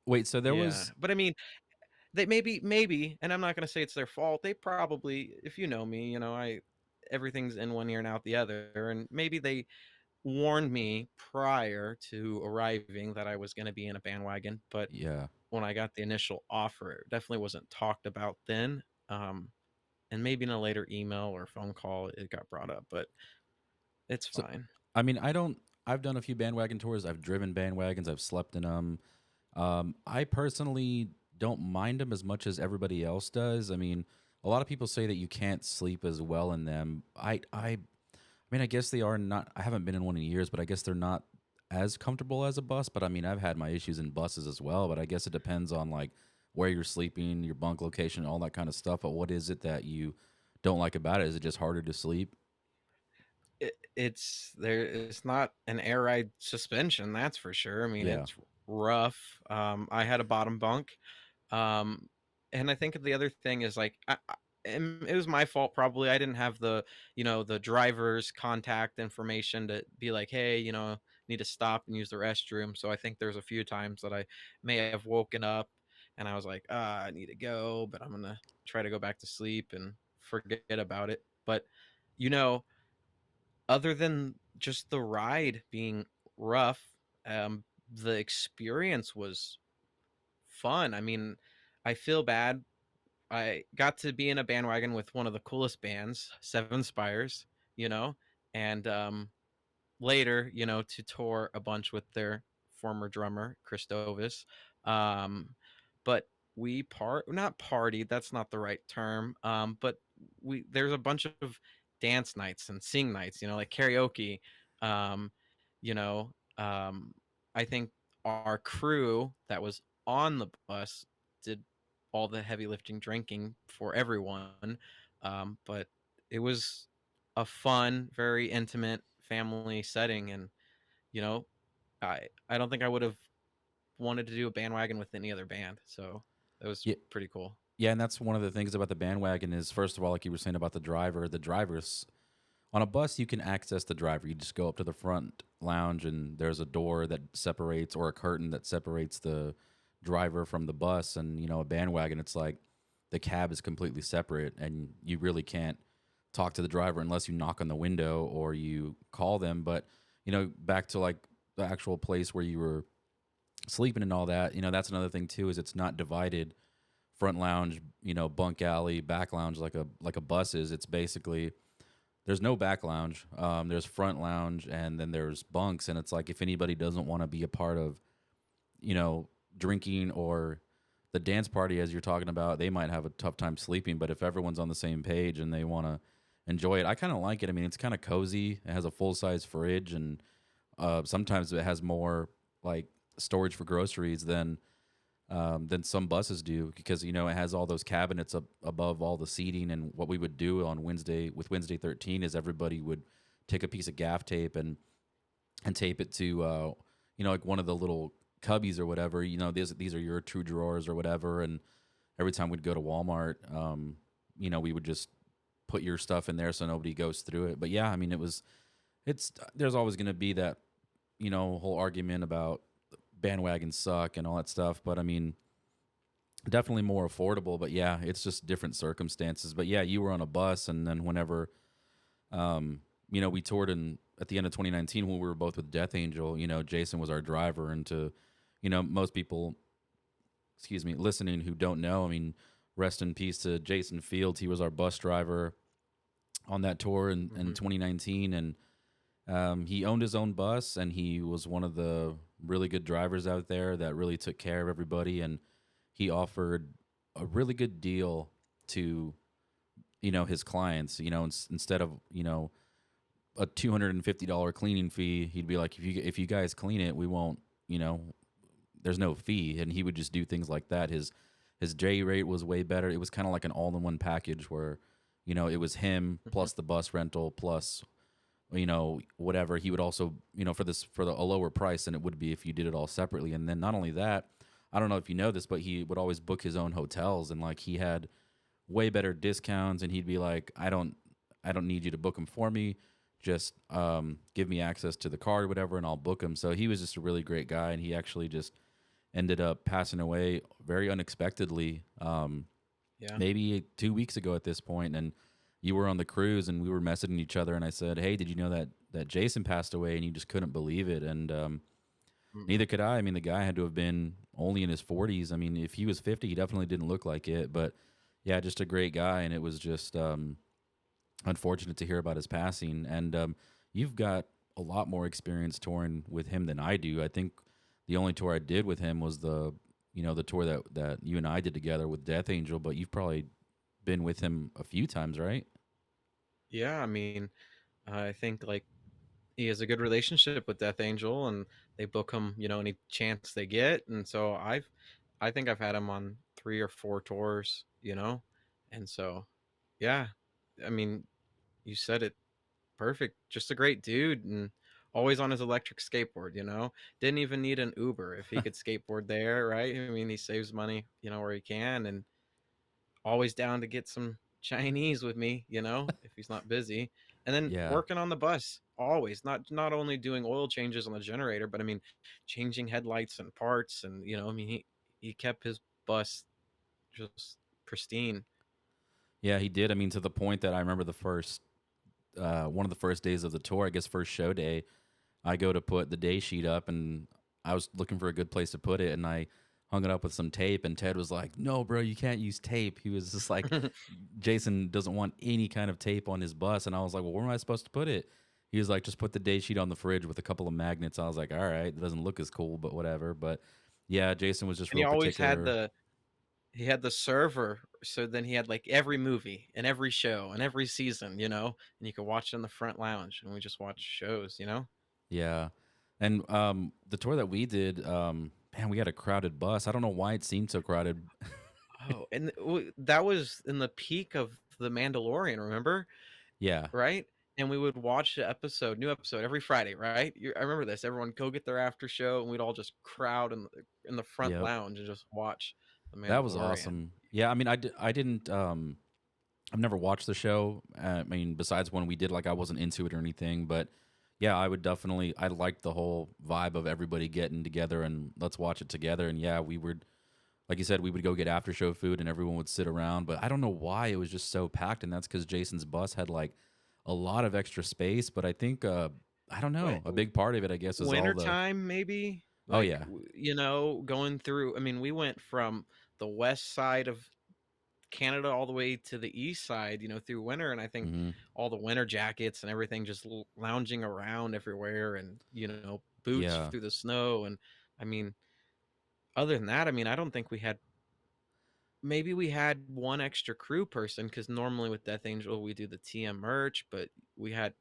Wait, so there yeah. was But I mean, they maybe, and I'm not gonna say it's their fault. They probably, if you know me, everything's in one ear and out the other, and maybe they warned me prior to arriving that I was gonna be in a bandwagon. But yeah. when I got the initial offer, it definitely wasn't talked about then. And maybe in a later email or phone call, it got brought up, but it's So fine. I mean, I've done a few bandwagon tours. I've driven bandwagons. I've slept in them. I personally don't mind them as much as everybody else does. I mean, a lot of people say that you can't sleep as well in them. I mean, I guess they are not. I haven't been in one in years, but I guess they're not as comfortable as a bus. But I mean, I've had my issues in buses as well. But I guess it depends on like where you're sleeping, your bunk location, all that kind of stuff. But what is it that you don't like about it? Is it just harder to sleep? It's not an air ride suspension, that's for sure. I mean, Yeah, it's rough. I had a bottom bunk. Um, and I think the other thing is like and it was my fault probably. I didn't have the driver's contact information to be like, hey, need to stop and use the restroom. So I think there's a few times that I may have woken up and I was like, I need to go, but I'm gonna try to go back to sleep and forget about it. But you know, other than just the ride being rough, the experience was fun. I mean, I feel bad. I got to be in a bandwagon with one of the coolest bands, Seven Spires, you know, and later, to tour a bunch with their former drummer, Christovis. Um, but we not partied, that's not the right term. But there's a bunch of dance nights and sing nights, like karaoke. Um, you know, um, I think our crew that was on the bus did all the heavy lifting drinking for everyone. But it was a fun, very intimate family setting, and you know, I don't think I would have wanted to do a bandwagon with any other band. So that was Yeah, pretty cool. yeah, and that's one of the things about the bandwagon is first of all, like you were saying about the drivers on a bus, you can access the driver. You just go up to the front lounge, and there's a door that separates, or a curtain that separates the driver from the bus. And a bandwagon, it's like the cab is completely separate, and you really can't talk to the driver unless you knock on the window or you call them. But back to like the actual place where you were sleeping and all that. That's another thing too, is it's not divided front lounge, bunk alley, back lounge like a bus is. It's basically there's no back lounge. There's front lounge, and then there's bunks. And it's like if anybody doesn't want to be a part of, drinking or the dance party as you're talking about, they might have a tough time sleeping. But if everyone's on the same page and they want to enjoy it, I kind of like it. I mean, it's kind of cozy. It has a full size fridge, and sometimes it has more like storage for groceries than some buses do, because it has all those cabinets up above all the seating. And what we would do on Wednesday 13 is everybody would take a piece of gaff tape and tape it to like one of the little cubbies or whatever. These are your true drawers or whatever. And every time we'd go to Walmart, we would just put your stuff in there so nobody goes through it. But yeah, I mean, there's always going to be that whole argument about bandwagons suck and all that stuff. But I mean, definitely more affordable. But yeah, it's just different circumstances. But yeah, you were on a bus, and then whenever we toured at the end of 2019 when we were both with Death Angel, Jason was our driver. And to most people, listening who don't know, I mean, rest in peace to Jason Fields. He was our bus driver on that tour in 2019, and he owned his own bus, and he was one of the really good drivers out there that really took care of everybody. And he offered a really good deal to his clients. Instead of a $250 cleaning fee, he'd be like, if you guys clean it, we won't, there's no fee. And he would just do things like that. His day rate was way better. It was kind of like an all-in-one package where it was him plus the bus rental plus whatever. He would also, for a lower price than it would be if you did it all separately. And then not only that, I don't know if you know this, but he would always book his own hotels, and like he had way better discounts. And he'd be like, I don't need you to book them for me. Just give me access to the card or whatever, and I'll book them. So he was just a really great guy, and he actually just ended up passing away very unexpectedly. Maybe 2 weeks ago at this point. And you were on the cruise, and we were messaging each other, and I said, hey, did you know that Jason passed away? And you just couldn't believe it. And neither could I. I mean, the guy had to have been only in his 40s. I mean, if he was 50, he definitely didn't look like it. But yeah, just a great guy. And it was just unfortunate to hear about his passing. And you've got a lot more experience touring with him than I do. I think the only tour I did with him was the tour that you and I did together with Death Angel. But you've probably been with him a few times, right? Yeah, I mean, I think like he has a good relationship with Death Angel, and they book him, any chance they get. And so I think I've had him on 3 or 4 tours, and so yeah, I mean, you said it perfect. Just a great dude, and always on his electric skateboard. Didn't even need an Uber if he could skateboard there, right? I mean, he saves money, where he can, and always down to get some Chinese with me, if he's not busy. And then Yeah. working on the bus, always not only doing oil changes on the generator, but I mean, changing headlights and parts. And I mean, he kept his bus just pristine. Yeah, he did. I mean, to the point that I remember one of the first days of the tour, I guess first show day, I go to put the day sheet up, and I was looking for a good place to put it, and I hung it up with some tape, and Ted was like, "No, bro, you can't use tape." He was just like, "Jason doesn't want any kind of tape on his bus," and I was like, "Well, where am I supposed to put it?" He was like, "Just put the day sheet on the fridge with a couple of magnets." I was like, "All right, it doesn't look as cool, but whatever." But yeah, Jason was just And he real always had particular. the server, so then he had like every movie and every show and every season, and you could watch it in the front lounge, and we just watched shows. Yeah. And the tour that we did, man, we had a crowded bus. I don't know why it seemed so crowded. Oh, and that was in the peak of The Mandalorian, remember? Yeah. Right? And we would watch the new episode every Friday, right? I remember this. Everyone go get their after show, and we'd all just crowd in the front Yep. lounge and just watch The That was Mandalorian. awesome. Yeah, I mean, I didn't I've never watched the show. I mean, besides when we did, like, I wasn't into it or anything, but yeah, I liked the whole vibe of everybody getting together and let's watch it together. And yeah, we would, like you said, we would go get after show food and everyone would sit around. But I don't know why it was just so packed, and that's because Jason's bus had like a lot of extra space. But I think I don't know, Wait, a big part of it, I guess, is all the. wintertime, maybe? Oh Like, yeah. going through, I mean, we went from the west side of Canada all the way to the east side, through winter. And I think Hmm. all the winter jackets and everything just lounging around everywhere, and, boots Yeah. through the snow. And I mean, other than that, I mean, I don't think maybe we had one extra crew person, because normally with Death Angel, we do the TM merch, but we had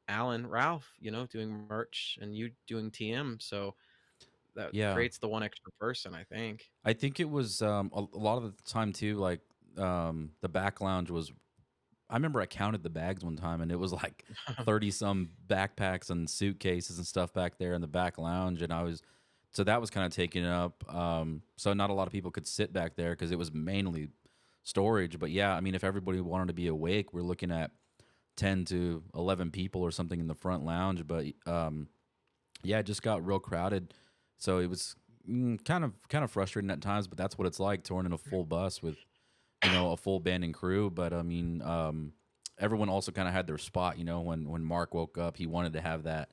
Alan, Ralph, doing merch, and you doing TM. So that Yeah. creates the one extra person, I think. I think it was a lot of the time too, like the back lounge was. I remember I counted the bags one time, and it was like 30 some backpacks and suitcases and stuff back there in the back lounge, and so that was kind of taken up. So not a lot of people could sit back there because it was mainly storage. But yeah, I mean, if everybody wanted to be awake, we're looking at 10 to 11 people or something in the front lounge. But yeah, it just got real crowded. So it was kind of frustrating at times, but that's what it's like touring in a full bus with a full band and crew. But I mean, everyone also kind of had their spot. When Mark woke up, he wanted to have that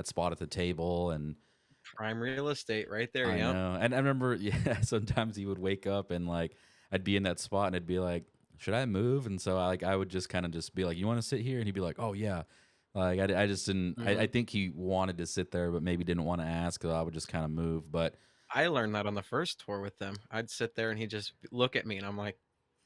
spot at the table, and Prime real estate right there. I Yep. know. And I remember, yeah, sometimes he would wake up and like I'd be in that spot, and it'd be like, should I move? And so I would just kind of just be like, you want to sit here? And he'd be like, oh yeah. Like I just didn't. I Mhm. think he wanted to sit there, but maybe didn't want to ask. So I would just kind of move. But I learned that on the first tour with them. I'd sit there, and he'd just look at me, and I'm like,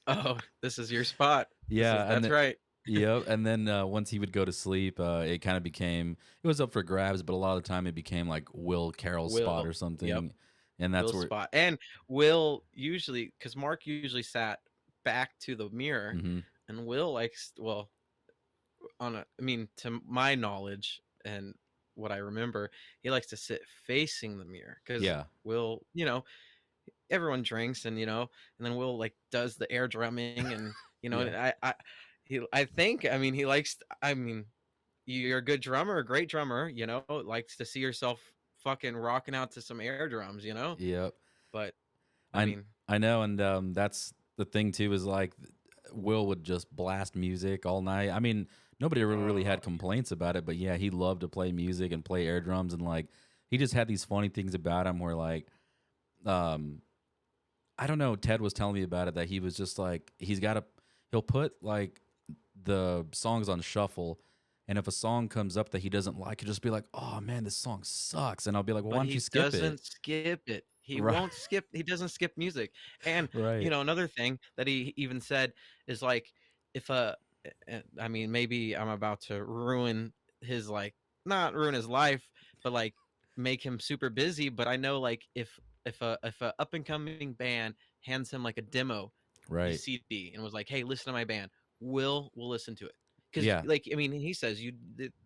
"Oh, this is your spot. yeah, and That's right." yep, and then once he would go to sleep, it kind of became it was up for grabs, but a lot of the time it became like Will Carroll's spot or Will. Yep. something, and that's Will's where. spot. And Will usually, because Mark usually sat back to the mirror, Hmm. and Will likes, well, I mean, to my knowledge and what I remember, he likes to sit facing the mirror, because Yeah, Will, everyone drinks, and then Will like does the air drumming, and yeah, and I think, I mean, he likes, I mean, you're a good drummer, a great drummer, likes to see yourself fucking rocking out to some air drums. yep. But I I mean, I know, and that's the thing too. Is like Will would just blast music all night. I mean, nobody really uh, had complaints about it, but yeah, he loved to play music and play air drums, and like he just had these funny things about him where like um I don't know. Ted was telling me about it that he was just like he'll put like the songs on shuffle, and if a song comes up that he doesn't like, he'll just be like, "Oh man, this song sucks," and I'll be like, "Well, why but don't you he skip it?" doesn't skip it. He Right, won't skip. He doesn't skip music. And right, another thing that he even said is like, if I mean, maybe I'm about to ruin his, like, not ruin his life, but like make him super busy. But I know, like, if a up and coming band hands him like a demo right. CD and was like, "Hey, listen to my band," we'll listen to it. Because, Yeah, like, I mean, he says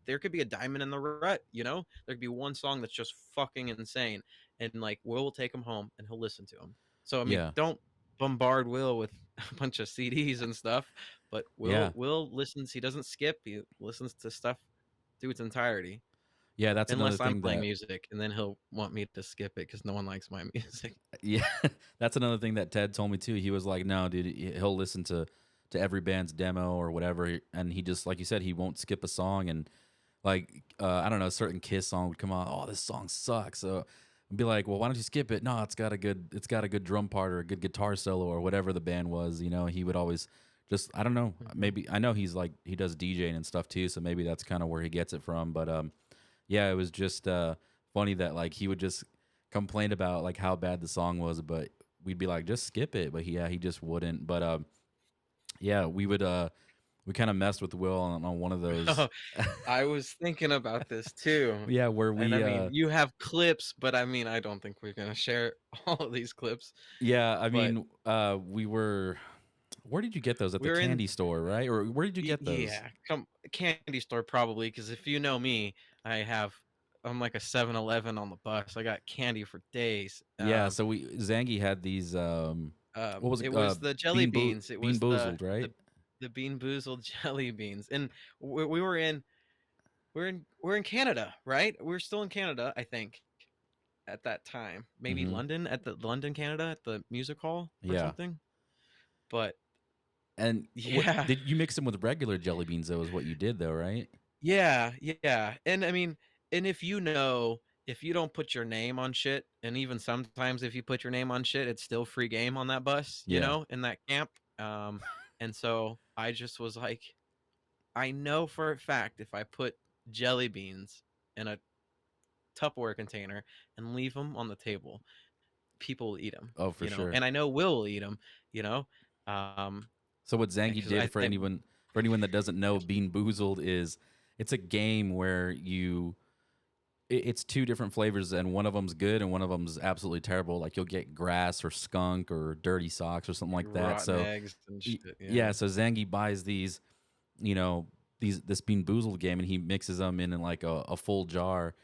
there could be a diamond in the rut. There could be one song that's just fucking insane, and like Will take him home and he'll listen to him. So I mean, yeah, don't bombard Will with a bunch of CDs and stuff, but yeah. Will listens. He doesn't skip. He listens to stuff through its entirety. Yeah, that's another unless I'm thing playing that music, and then he'll want me to skip it because no one likes my music. yeah, that's another thing that Ted told me too. He was like, "No, dude, he'll listen to every band's demo or whatever, and he just like you said, he won't skip a song. And like I don't know, a certain Kiss song would come on. Oh, this song sucks. So I'd be like, well, why don't you skip it? No, it's got a good drum part or a good guitar solo or whatever the band was. You know, he would always just I don't know. Maybe I know he's like he does DJing and stuff too, so maybe that's kind of where he gets it from. But yeah, it was just funny that like he would just complain about like how bad the song was, but we'd be like, just skip it. But yeah, he just wouldn't. But yeah, we kind of messed with Will on one of those. Oh, I was thinking about this too. Yeah, where And I we mean, you have clips, but I mean, I don't think we're gonna share all of these clips. yeah, I But mean, we were. Where did you get those at the we're in, candy store, right? Or where did you get those? yeah, come candy store probably, because if you know me, I'm like a 7-Eleven on the bus. I got candy for days. Yeah, so we Zangi had these. What was it? It was the jelly beans. It Bean was boozled, right? the Beanboozled jelly beans, and we were in we're in Canada, right? We're still in Canada, I think, at that time. Maybe Hmm. London, at the London, Canada, at the music hall or Yeah, something. But and what yeah, did you mix them with regular jelly beans? Though is what you did, though, right? yeah. And I mean, and if you don't put your name on shit, and even sometimes if you put your name on shit, it's still free game on that bus, Yeah. in that camp. And so I just was like, I know for a fact if I put jelly beans in a Tupperware container and leave them on the table, people will eat them, Oh, for sure. and I know Will eat them, you know, um, So what Zangi because I did think, for anyone that doesn't know, Bean Boozled is it's a game where it's two different flavors and one of them's good and one of them's absolutely terrible. Like you'll get grass or skunk or dirty socks or something like that. rotten So eggs and shit, yeah, so Zangi buys these, you know, this Bean Boozled game and he mixes them in like a full jar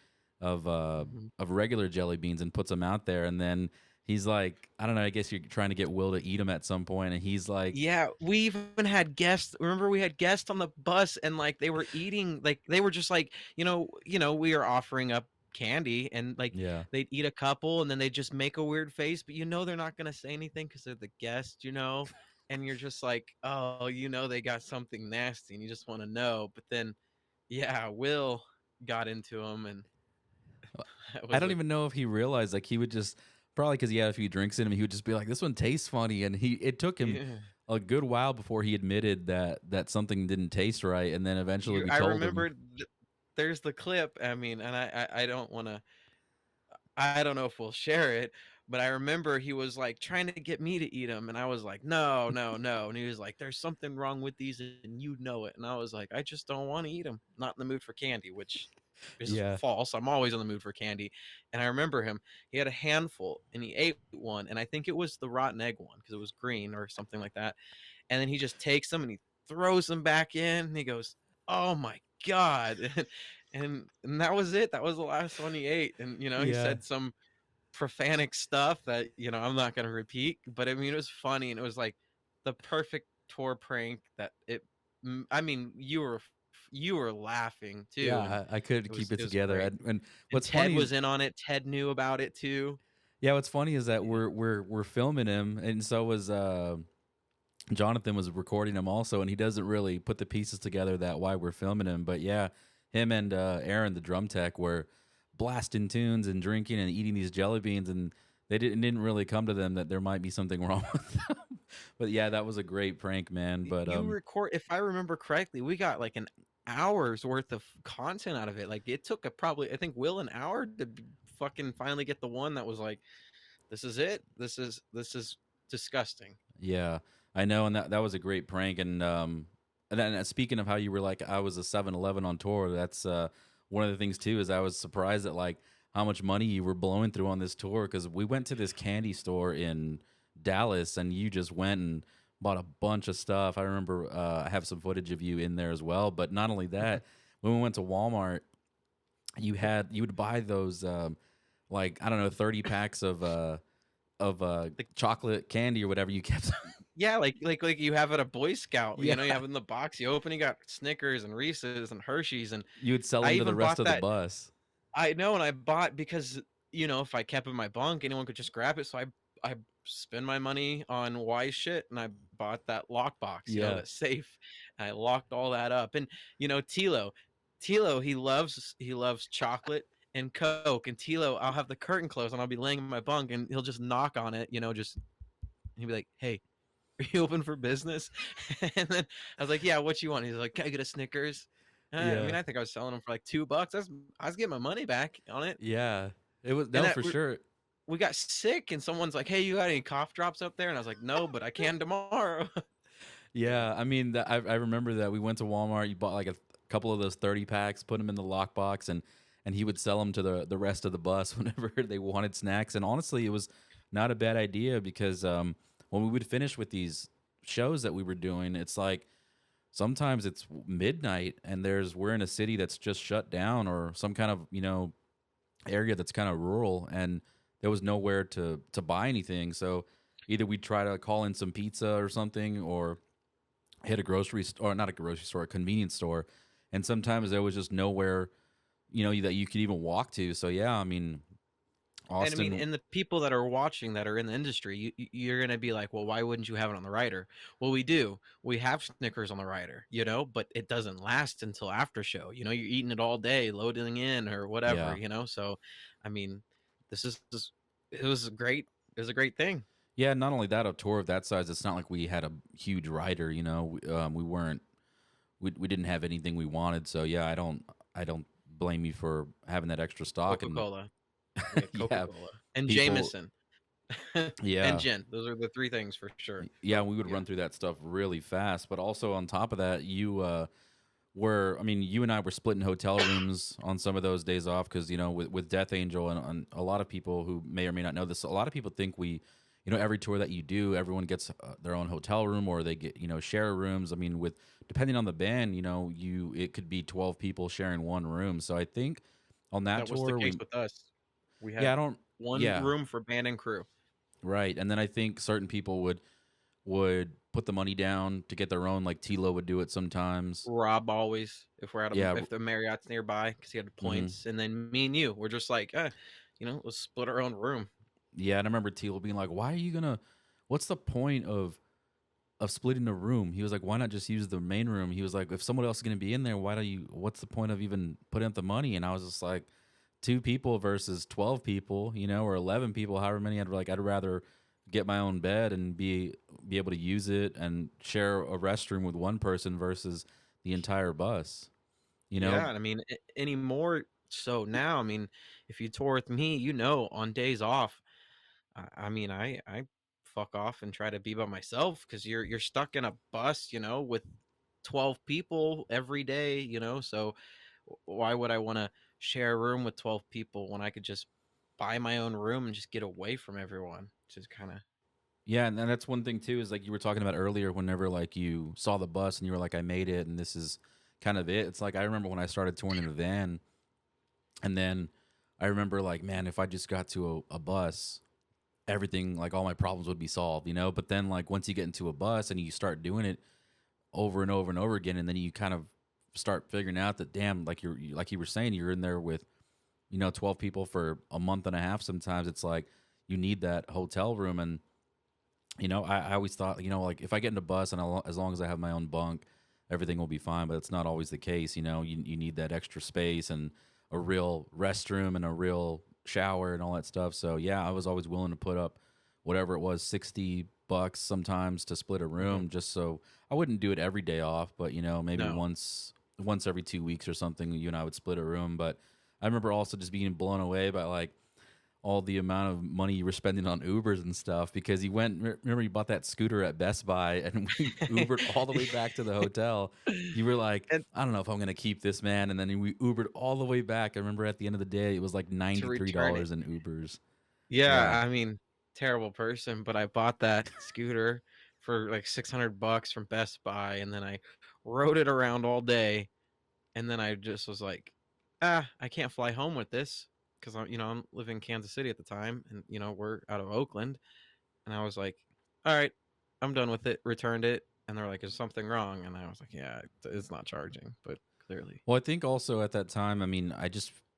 Mhm. of regular jelly beans and puts them out there and then he's like, I don't know, I guess you're trying to get Will to eat them at some point and he's like, Yeah, we even had guests. Remember, we had guests on the bus, and like they were eating, like they were just like, we are offering up candy, and like yeah. they'd eat a couple, and then they just make a weird face, but they're not gonna say anything because they're the guest, and you're just like, oh, they got something nasty, and you just want to know. But then, yeah, Will got into them, and that I was don't a even know if he realized like he would just probably because he had a few drinks in him, he would just be like, "This one tastes funny," and it took him yeah. a good while before he admitted that something didn't taste right, and then eventually we I told him. remember there's the clip. I mean, and I don't want to. I don't know if we'll share it, but I remember he was like trying to get me to eat them, and I was like, no, no, no. And he was like, there's something wrong with these, and you know it. And I was like, I just don't want to eat them. Not in the mood for candy, which is Yeah, false. I'm always in the mood for candy. And I remember him, he had a handful, and he ate one, and I think it was the rotten egg one because it was green or something like that. And then he just takes them and he throws them back in, and he goes, oh my God. And that was it. That was the last one he ate. And he yeah. said some profanic stuff that I'm not going to repeat, but I mean it was funny, and it was like the perfect tour prank that I mean you were laughing too, and I could it keep was it it was together. great. And And what's Ted funny is, was in on it. Ted knew about it too. yeah, what's funny is that Yeah. we're filming him, and so was Jonathan was recording him also, and he doesn't really put the pieces together that why we're filming him. But yeah, him and Aaron, the drum tech, were blasting tunes and drinking and eating these jelly beans, and it didn't really come to them that there might be something wrong with them. But yeah, that was a great prank, man. But You record, if I remember correctly, we got like an hour's worth of content out of it. Like it took probably, I think, Will an hour to fucking finally get the one that was like, this is it. This is disgusting. yeah, I know, and that was a great prank. And then speaking of how you were like, I was a 7-Eleven on tour. That's one of the things too. Is I was surprised at like how much money you were blowing through on this tour because we went to this candy store in Dallas, and you just went and bought a bunch of stuff. I remember I have some footage of you in there as well. But not only that, when we went to Walmart, you would buy those like I don't know 30 packs of chocolate candy or whatever you kept. Yeah, like you have at a Boy Scout. You Yeah, have in the box. You open, you got Snickers and Reese's and Hershey's, and you would sell I them to the even rest bought of the that. bus. I know, and I bought because if I kept in my bunk, anyone could just grab it. So I spend my money on wise shit, and I bought that lockbox, Yeah. that safe. And I locked all that up, and Tilo, he loves chocolate and Coke, and Tilo, I'll have the curtain closed, and I'll be laying in my bunk, and he'll just knock on it, just he'll be like, "Hey, are you open for business?" And then I was like, "Yeah, what you want?" He's like, "Can I get a Snickers?" I Yeah. mean, I think I was selling them for like $2. I was getting my money back on it. Yeah. It was And no, for sure. we got sick, and someone's like, "Hey, you got any cough drops up there?" And I was like, "No, but I can tomorrow." Yeah, I mean, I remember that we went to Walmart. You bought like a couple of those 30 packs, put them in the lockbox, and he would sell them to the rest of the bus whenever they wanted snacks. And honestly, it was not a bad idea because when we would finish with these shows that we were doing, it's like sometimes it's midnight and we're in a city that's just shut down or some kind of area that's kind of rural, and there was nowhere to buy anything. So either we'd try to call in some pizza or something, or hit a grocery store, not a grocery store, a convenience store, and sometimes there was just nowhere, that you could even walk to. So yeah, I mean, And I mean, Austin, and the people that are watching that are in the industry, you're gonna be like, "Well, why wouldn't you have it on the rider?" Well, we do. We have Snickers on the rider, but it doesn't last until after show. You're eating it all day, loading in or whatever. yeah, So, I mean, this is it was great. It was a great thing. yeah. Not only that, a tour of that size, it's not like we had a huge rider. We weren't, we didn't have anything we wanted. So yeah, I don't blame you for having that extra stock. Coca And Cola. We had Coca yeah, Cola and people, Jameson and yeah. gin. Those are the three things for sure. Yeah, But we would yeah, run through that stuff really fast. But also on top of that, I mean, you and I were splitting hotel rooms on some of those days off because, with Death Angel and a lot of people who may or may not know this, a lot of people think every tour that you do, everyone gets their own hotel room or they get, share rooms. I mean, depending on the band, it could be 12 people sharing one room. So I think on that that was the tour, case with us. We yeah, had I don't, one yeah, room for band and crew. right. And then I think certain people would put the money down to get their own, like Tilo would do it sometimes. Rob always, if we're at Yeah. if the Marriott's nearby, because he had Hmm. points, and then me and you, we're just like, let's split our own room. Yeah, and I remember Tilo being like, "Why are you gonna? What's the point of splitting the room?" He was like, "Why not just use the main room?" He was like, "If someone else is gonna be in there, why do you? What's the point of even putting up the money?" And I was just like, two people versus 12 people, or 11 people, however many. I'd rather get my own bed and be able to use it and share a restroom with one person versus the entire bus. You know? Yeah, and I mean, anymore so now, I mean, if you tour with me, on days off, I mean, I fuck off and try to be by myself because you're stuck in a bus, with 12 people every day, so why would I want to share a room with 12 people when I could just buy my own room and just get away from everyone? Which is kind of Yeah, and that's one thing too, is like you were talking about earlier, whenever like you saw the bus and you were like, I made it and this is kind of it. It's like I remember when I started touring in a van, and then I remember like, man, if I just got to a bus, everything, like all my problems would be solved. But then like once you get into a bus and you start doing it over and over and over again, and then you kind of start figuring out that, damn, like like you were saying, you're in there with 12 people for a month and a half. Sometimes it's like you need that hotel room. And I always thought, like if I get in a bus and as long as I have my own bunk, everything will be fine. But it's not always the case. You need that extra space and a real restroom and a real shower and all that stuff. So yeah, I was always willing to put up whatever it was, $60 sometimes to split a Mhm. room, just so I wouldn't do it every day off, but maybe No. once every 2 weeks or something, you and I would split a room. But I remember also just being blown away by like all the amount of money you were spending on Ubers and stuff, because remember you bought that scooter at Best Buy and we Ubered all the way back to the hotel. You were like, And I don't know if I'm going to keep this, man. And then we Ubered all the way back. I remember at the end of the day, it was like to return it. $93 in Ubers. Yeah. Yeah, I mean, terrible person, but I bought that scooter for like $600 from Best Buy, and then I rode it around all day, and then I just was like, I can't fly home with this because I'm living in Kansas City at the time, and we're out of Oakland, and I was like, all right, I'm done with it. Returned it, and they're like, is something wrong? And I was like, yeah, it's not charging, but clearly, Well, I think also at that time, I mean,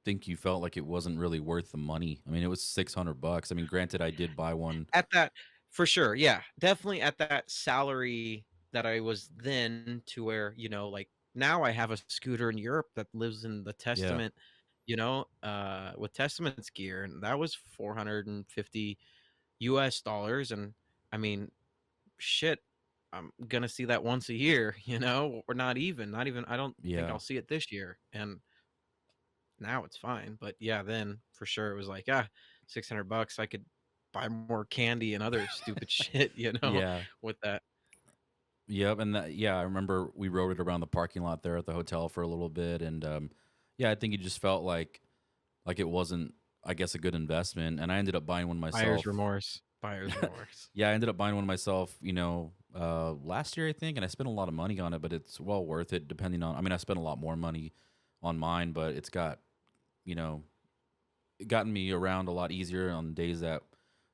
think you felt like it wasn't really worth the money? I mean, it was $600. I mean, granted, I did buy one. At that for sure, yeah. Definitely at that salary that I was then to where, like now I have a scooter in Europe that lives in the Yeah, Testament, with Testament's gear, and that was 450 US dollars. And I mean, shit, I'm gonna see that once a year, or not even I don't think yeah. I'll see it this year. And now it's fine. But yeah, then for sure it was like, $600. I could buy more candy and other stupid shit, Yeah. with that. Yep, and yeah, I remember we rode it around the parking lot there at the hotel for a little bit, and yeah, I think it just felt like it wasn't, I guess, a good investment, and I ended up buying one Buyer's myself. remorse. Buyer's remorse. Yeah, I ended up buying one myself, last year I think, and I spent a lot of money on it, but it's well worth it. Depending on, I mean, I spent a lot more money on mine, but it's got, you know, it gotten me around a lot easier on days that,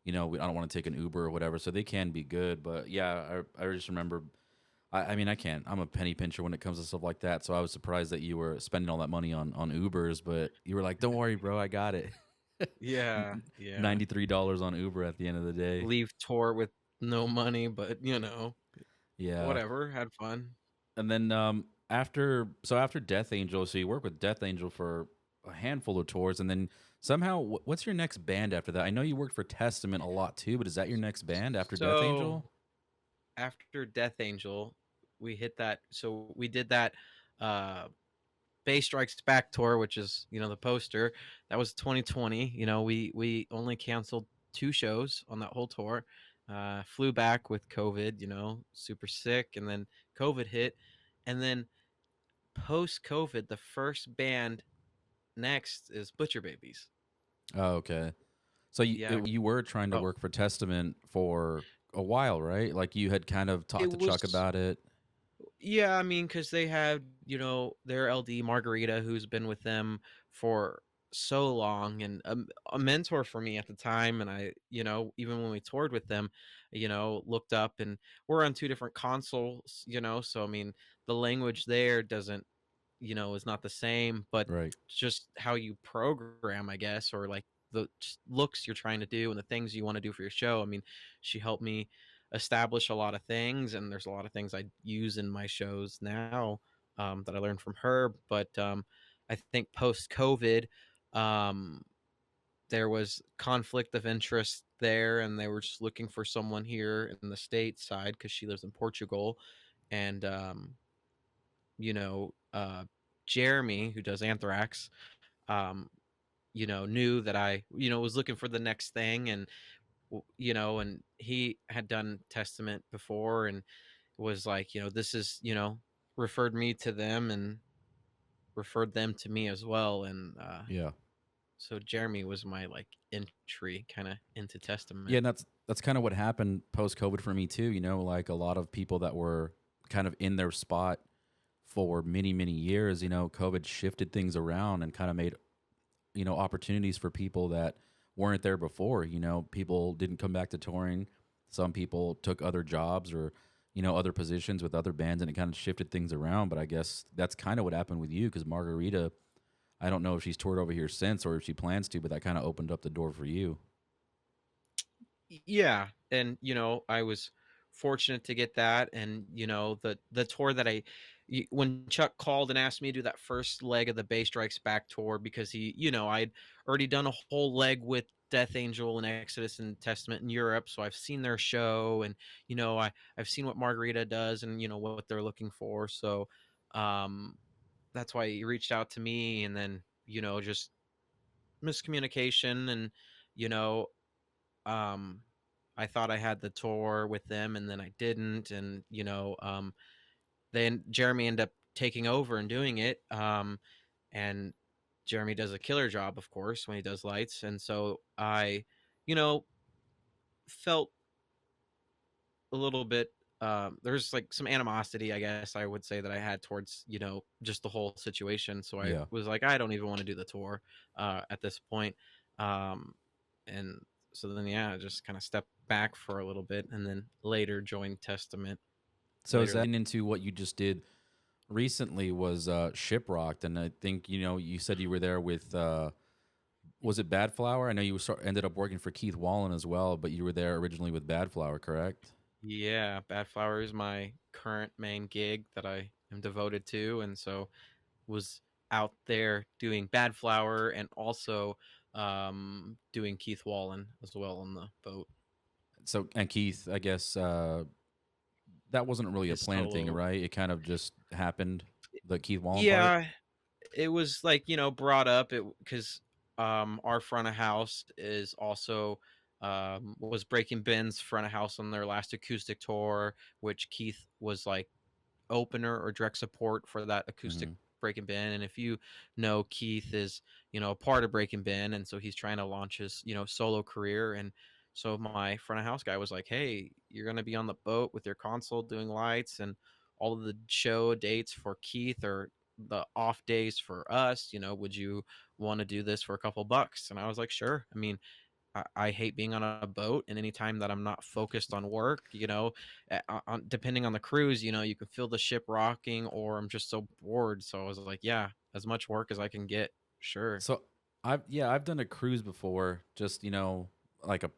I don't want to take an Uber or whatever, so they can be good. But yeah, I just remember I mean, I can't. I'm a penny pincher when it comes to stuff like that. So I was surprised that you were spending all that money on Ubers, but you were like, "Don't worry, bro, I got it." Yeah, yeah. $93 on Uber at the end of the day. Leave tour with no money, but Yeah. whatever. Had fun. And then after Death Angel, so you work with Death Angel for a handful of tours, and then somehow, what's your next band after that? I know you worked for Testament a lot too, but is that your next band after Death So Angel? after Death Angel, we hit that. So we did that uh Bay Strikes Back tour, which is the poster. That was 2020. We only canceled 2 shows on that whole tour. Flew back with COVID. Super sick, and then COVID hit, and then post COVID, the first band next is Butcher Babies. Oh, okay. So Yeah. you were trying to Oh, work for Testament for a while, right? Like you had kind of it talked to Chuck was. about it. Yeah, I mean, because they had, their LD Margarita, who's been with them for so long, and a mentor for me at the time. And I, even when we toured with them, looked up, and we're on 2 different consoles, so I mean, the language there doesn't, is not the same, but Right. just how you program, I guess, or like the just looks you're trying to do and the things you want to do for your show. I mean, she helped me establish a lot of things, and there's a lot of things I use in my shows now, that I learned from her. But I think post COVID, um, there was conflict of interest there, and they were just looking for someone here in the States side because she lives in Portugal. And you know, uh, Jeremy, who does Anthrax, um, knew that I, was looking for the next thing. And and he had done Testament before, and was like, this is, referred me to them, and referred them to me as well. And Yeah. so Jeremy was my like entry kind of into Yeah, Testament. and that's kind of what happened post COVID for me too. Like a lot of people that were kind of in their spot for many, many years, COVID shifted things around and kind of made, opportunities for people that weren't there before. People didn't come back to touring. Some people took other jobs or, other positions with other bands, and it kind of shifted things around. But I guess that's kind of what happened with you, because Margarita, I don't know if she's toured over here since or if she plans to, but that kind of opened up the door for you. Yeah, and I was fortunate to get that. And the tour that when Chuck called and asked me to do that first leg of the Bay Strikes Back tour, because he, I'd already done a whole leg with Death Angel and Exodus and Testament in Europe, so I've seen their show. And I've seen what Margarita does, and what they're looking for. So um that's why he reached out to me. And then just miscommunication. And you know um I thought I had the tour with them, and then I didn't. And then Jeremy ended up taking over and doing it. And Jeremy does a killer job, of course, when he does lights. And so I, you know, felt a little bit, there's like some animosity, I guess I would say, that I had towards, just the whole situation. So I Yeah. was like, I don't even want to do the tour at this point. Um, and so then, yeah, I just kind of stepped back for a little bit, and then later joined Testament So is later. that into what you just did recently was Shiprocked, and I think you said you were there with was it Bad Flower? I know you ended up working for Keith Wallen as well, but you were there originally with Bad Flower, correct? Yeah, Bad Flower is my current main gig that I am devoted to, and so was out there doing Bad Flower and also doing Keith Wallen as well on the boat. So, and Keith, I guess that wasn't really a His planned thing, solo. right? It kind of just happened, the Keith Wallen part. Yeah, it was like, brought up it because our front of house is also was Breaking Ben's front of house on their last acoustic tour, which Keith was like opener or direct support for that acoustic Hmm. Breaking Ben. And if you know, Keith is, a part of Breaking Ben, and so he's trying to launch his, solo career. And so my front of house guy was like, "Hey, you're gonna be on the boat with your console doing lights, and all of the show dates for Keith or the off days for us. Would you want to do this for a couple bucks?" And I was like, "Sure." I mean, I hate being on a boat, and anytime that I'm not focused on work, depending on the cruise, you can feel the ship rocking, or I'm just so bored. So I was like, yeah, as much work as I can get, sure. So, I've done a cruise before, just like a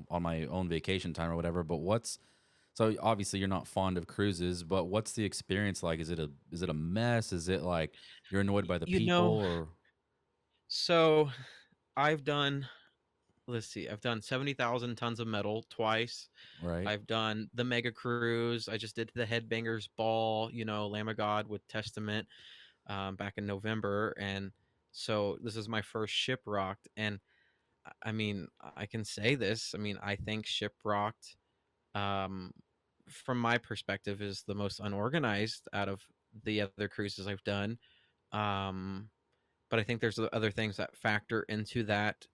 on my own vacation time or whatever. But so obviously you're not fond of cruises, but what's the experience like? Is it a mess? Is it like you're annoyed by the You people know, or so I've done, let's see, I've done 70,000 tons of metal twice. right? I've done the mega cruise. I just did the Headbangers Ball, Lamb of God with Testament back in November. And so this is my first Shiprocked. And I mean, I can say this. I mean, I think Shiprocked, um, from my perspective, is the most unorganized out of the other cruises I've done. Um, but I think there's other things that factor into that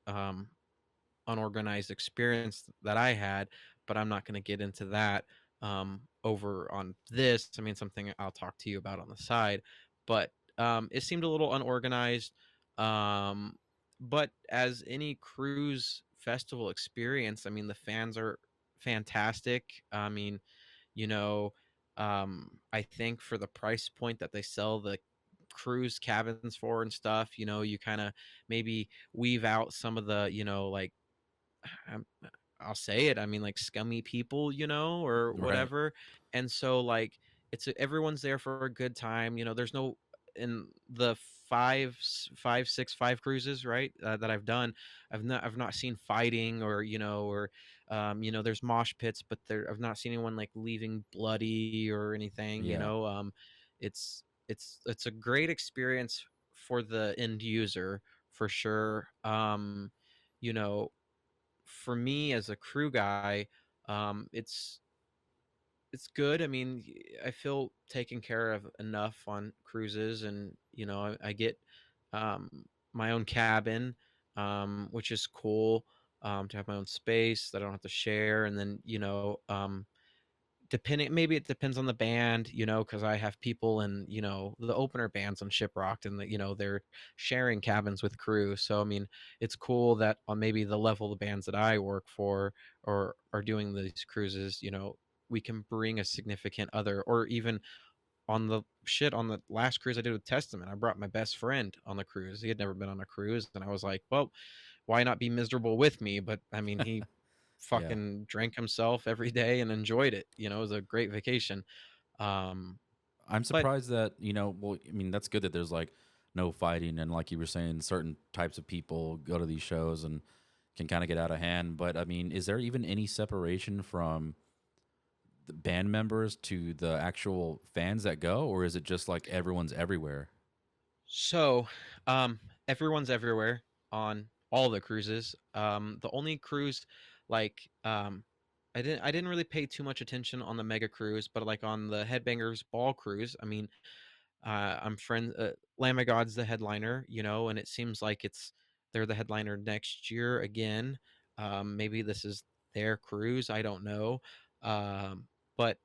unorganized experience that I had. But I'm not going to get into that over on this. I mean, something I'll talk to you about on the side. But it seemed a little unorganized. Um, but as any cruise festival experience, I mean, the fans are fantastic. I mean, you know, I think for the price point that they sell the cruise cabins for and stuff, you kind of maybe weave out some of the, like, um, I'll say it. I mean, like scummy people, or Right. whatever. And so, like, everyone's there for a good time. There's no in the five, six, five cruises, right, that I've done. I've not seen fighting or there's mosh pits, but I've not seen anyone like leaving bloody or anything. Yeah. It's a great experience for the end user for sure. You know, for me as a crew guy, it's good. I mean, I feel taken care of enough on cruises, and I get um, my own cabin, which is cool, to have my own space that I don't have to share, and then depending, maybe it depends on the band, because I have people in, the opener bands on Shiprocked, and that, they're sharing cabins with crew. So I mean, it's cool that on maybe the level of the bands that I work for or are doing these cruises, we can bring a significant other. Or even on the last cruise I did with Testament, I brought my best friend on the cruise. He had never been on a cruise, and I was like, well, why not be miserable with me? But I mean, he Yeah. fucking drank himself every day and enjoyed it. It was a great vacation. Um, I'm but surprised that, well, I mean, that's good that there's like no fighting and like you were saying, certain types of people go to these shows and can kind of get out of hand. But I mean, is there even any separation from the band members to the actual fans that go, or is it just like everyone's everywhere? so, everyone's everywhere on all the cruises. The only cruise, like, I didn't really pay too much attention on the mega cruise, but like on the Headbangers Ball cruise, I mean, I'm friends. Lamb of God's the headliner, and it seems like they're the headliner next year again. Maybe this is their cruise. I don't know. Um, but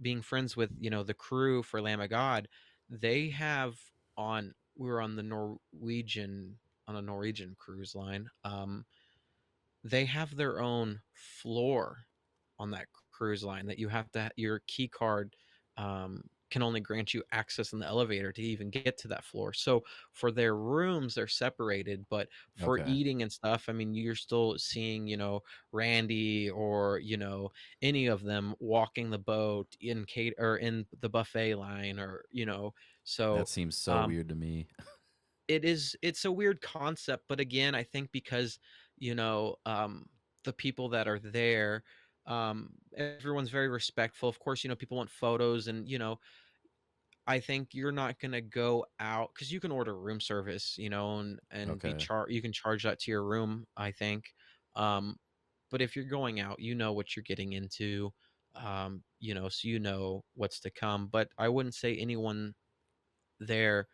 being friends with the crew for Lamb of God, they have on. We were on the Norwegian on a Norwegian cruise line. They have their own floor on that cruise line that you have to your key card can only grant you access in the elevator to even get to that floor. So for their rooms, they're separated, but for Okay. eating and stuff, I mean, you're still seeing, Randy or, any of them walking the boat in Kate or in the buffet line or, That so seems so um weird to me. it's a weird concept, but again, I think because, you know, um the people that are there, everyone's very respectful. Of course, people want photos and, I think you're not gonna go out because you can order room service, and Okay. you can charge that to your room, I think. Um, but if you're going out, you know what you're getting into, so you know what's to come. But I wouldn't say anyone there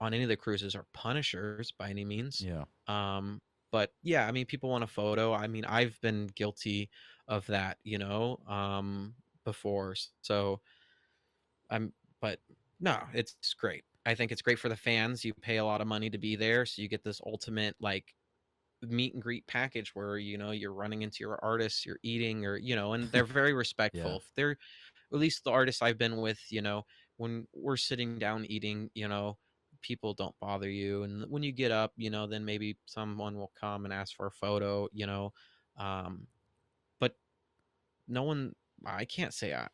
on any of the cruises are punishers by any means. Yeah. Um, but yeah, I mean, people want a photo. I mean, I've been guilty of that, before. So I'm, but no, it's great. I think it's great for the fans. You pay a lot of money to be there, so you get this ultimate like meet and greet package where you're running into your artists, you're eating, or and they're very Yeah. respectful. If they're at least the artists I've been with, when we're sitting down eating, people don't bother you, and when you get up, then maybe someone will come and ask for a photo, um, but no one, I can't say I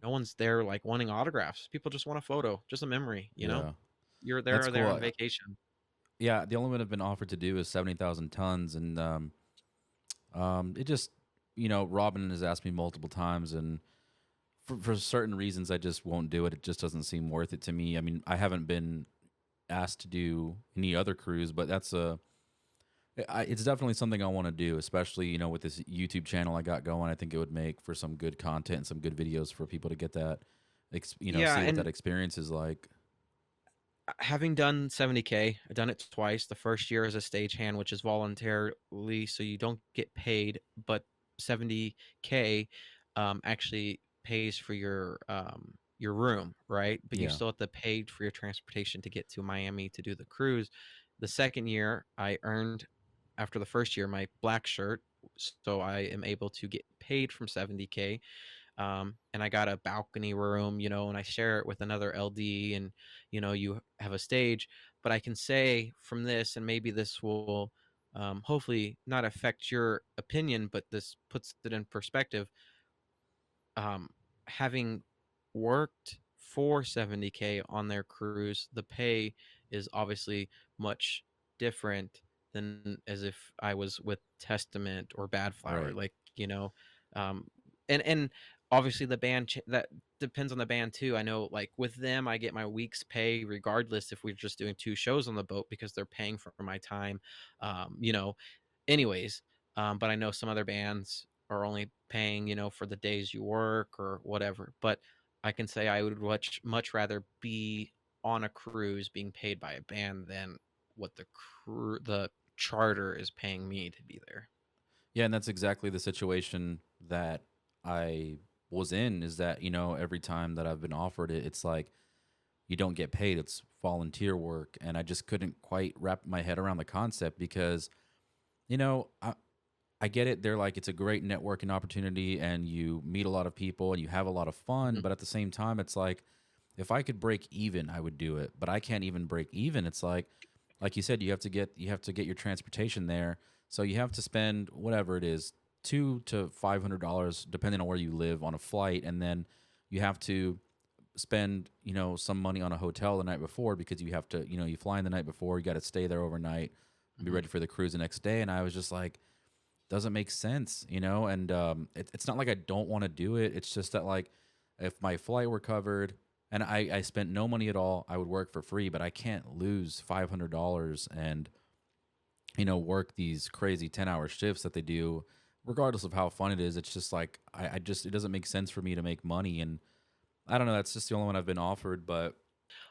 no one's there like wanting autographs. People just want a photo, just a memory. Yeah. You're That's there cool. on vacation. Yeah, the only one I've been offered to do is 70,000 tons, and it just, Robin has asked me multiple times, and for certain reasons, I just won't do it. It just doesn't seem worth it to me. I mean, I haven't been asked to do any other cruise, but it's definitely something I want to do, especially with this YouTube channel I got going. I think it would make for some good content and some good videos for people to get that, Yeah, see what that and experience is like. having done 70K, I've done it twice. The first year as a stagehand, which is voluntarily, so you don't get paid, but 70K actually pays for your room, right? But you Yeah, still have to pay for your transportation to get to Miami to do the cruise. The second year, I earned after the first year my black shirt, so I am able to get paid from 70K. And I got a balcony room, and I share it with another LD, and you have a stage. But I can say from this, and maybe this will hopefully not affect your opinion, but this puts it in perspective. um, Having worked for 70K on their cruise, the pay is obviously much different than as if I was with Testament or Bad Flower. right. Like, um, and obviously the band that depends on the band too. I know, like with them, I get my week's pay regardless if we're just doing two shows on the boat because they're paying for my time. Um, you know, anyways, but I know some other bands are only paying, for the days you work or whatever. But I can say I would much rather be on a cruise being paid by a band than what the charter is paying me to be there. Yeah, and that's exactly the situation that I was in. Is that every time that I've been offered it, it's like you don't get paid. It's volunteer work, and I just couldn't quite wrap my head around the concept because I get it. They're like, it's a great networking opportunity and you meet a lot of people and you have a lot of fun. Mhm. But at the same time, it's like, if I could break even, I would do it. But I can't even break even. It's like you said, you have to get your transportation there. So you have to spend whatever it is, $200 to $500, depending on where you live on a flight. And then you have to spend, some money on a hotel the night before because you have to, you fly in the night before, you got to stay there overnight, be Mhm. ready for the cruise the next day. And I was just like, doesn't make sense, and it's not like I don't want to do it. It's just that, like, if my flight were covered and I spent no money at all, I would work for free, but I can't lose $500 and, work these crazy 10-hour shifts that they do, regardless of how fun it is. It's just like, I just, it doesn't make sense for me to make money. And I don't know, that's just the only one I've been offered, but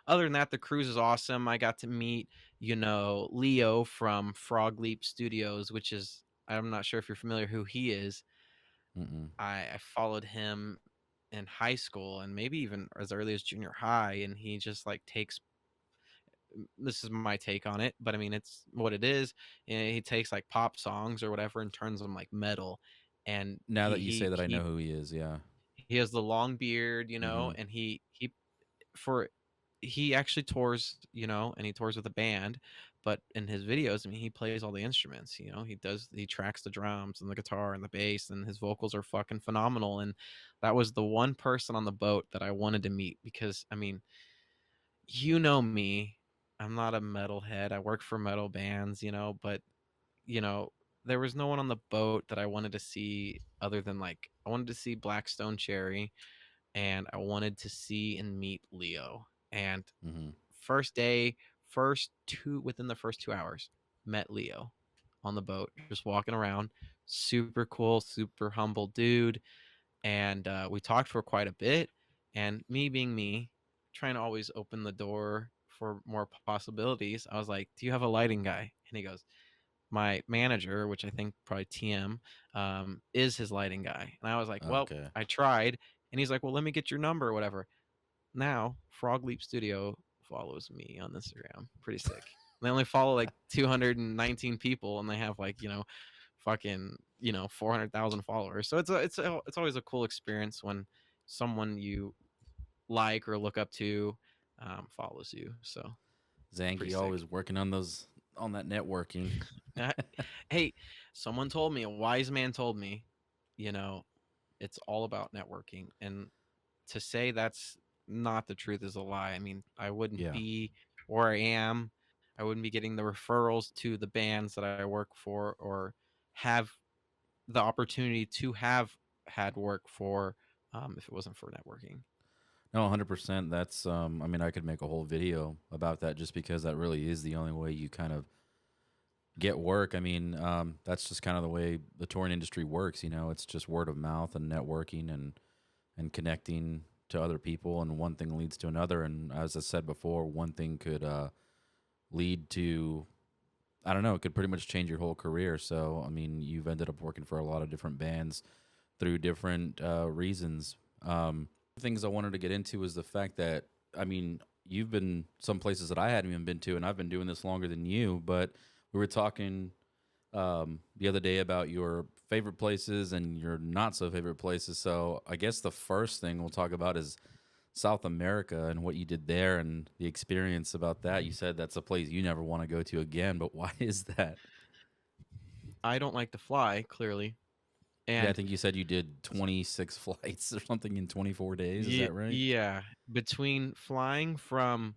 Other than that, the cruise is awesome. I got to meet, Leo from Frog Leap Studios, which is, I'm not sure if you're familiar who he is. mm-mm. I followed him in high school and maybe even as early as junior high, and he just like takes, this is my take on it, but I mean it's what it is. And he takes like pop songs or whatever and turns them like metal, and Now that you say that, I know who he is. Yeah. He has the long beard, Mm-hmm. and for he actually tours, and he tours with a band, but in his videos, I mean, he plays all the instruments, he tracks the drums and the guitar and the bass, and his vocals are fucking phenomenal. And that was the one person on the boat that I wanted to meet because, I mean, me, I'm not a metalhead. I work for metal bands, but you know, there was no one on the boat that I wanted to see other than like I wanted to see Blackstone Cherry and I wanted to see and meet Leo. And Mm-hmm. first day, first two within the first 2 hours, met Leo on the boat, just walking around. Super cool, super humble dude. And we talked for quite a bit. And me being me, trying to always open the door for more possibilities, I was like, "Do you have a lighting guy?" And he goes, "My manager, which I think probably TM, is his lighting guy." And I was like, "Well, Okay. I tried." And he's like, "Well, let me get your number or whatever." Now, Frog Leap Studio follows me on Instagram. Pretty sick. They only follow like 219 people, and they have like fucking 400,000 followers. So it's always a cool experience when someone you like or look up to follows you. So pretty Zangi sick. always working on that networking. Uh, hey, someone told me, a wise man told me, you know, it's all about networking. And to say that's not the truth is a lie. I mean, I wouldn't Yeah. be where I am. I wouldn't be getting the referrals to the bands that I work for or have the opportunity to have had work for if it wasn't for networking. No, 100%. That's I mean, I could make a whole video about that just because that really is the only way you kind of get work. I mean, that's just kind of the way the touring industry works. It's just word of mouth and networking and connecting to other people, and one thing leads to another. And as I said before, one thing could lead to, I don't know, it could pretty much change your whole career. So, I mean, you've ended up working for a lot of different bands through different reasons. Things I wanted to get into is the fact that, I mean, you've been some places that I hadn't even been to, and I've been doing this longer than you. But we were talking the other day about your favorite places and your not so favorite places. So I guess the first thing we'll talk about is South America and what you did there and the experience about that. You said that's a place you never want to go to again, but why is that? I don't like to fly, clearly. Yeah, I And think you said you did 26 flights or something in 24 days. Is that right? yeah, between flying from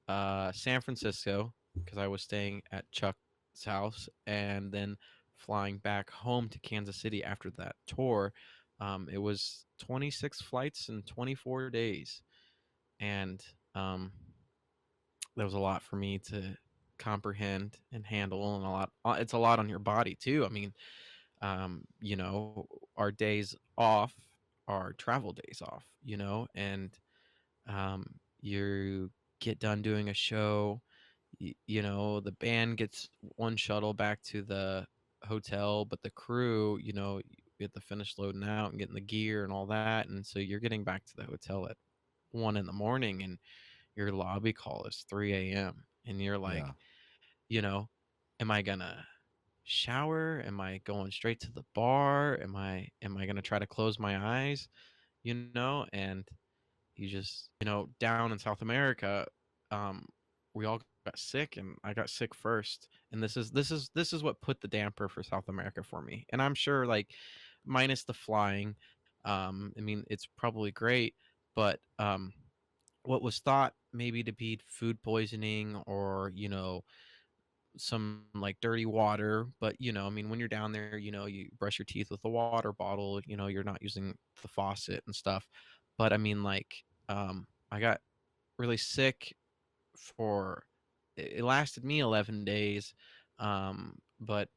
San Francisco, because I was staying at Chuck's house, and then flying back home to Kansas City after that tour, it was 26 flights in 24 days. And that was a lot for me to comprehend and handle, and it's a lot on your body too. I mean, our days off are travel days off, and you get done doing a show, the band gets one shuttle back to the hotel, but the crew, we have to finish loading out and getting the gear and all that. And so you're getting back to the hotel at 1 in the morning, and your lobby call is 3 a.m. And you're like, Yeah. you know, am I gonna shower? Am I going straight to the bar? Am I gonna try to close my eyes? And you just, down in South America, um, we all got sick, and I got sick first. And this is what put the damper for South America for me. And I'm sure, like, minus the flying, I mean, it's probably great, but what was thought maybe to be food poisoning or some like dirty water, but I mean, when you're down there, you brush your teeth with a water bottle, you're not using the faucet and stuff. But I mean, like, I got really sick for it lasted me 11 days. But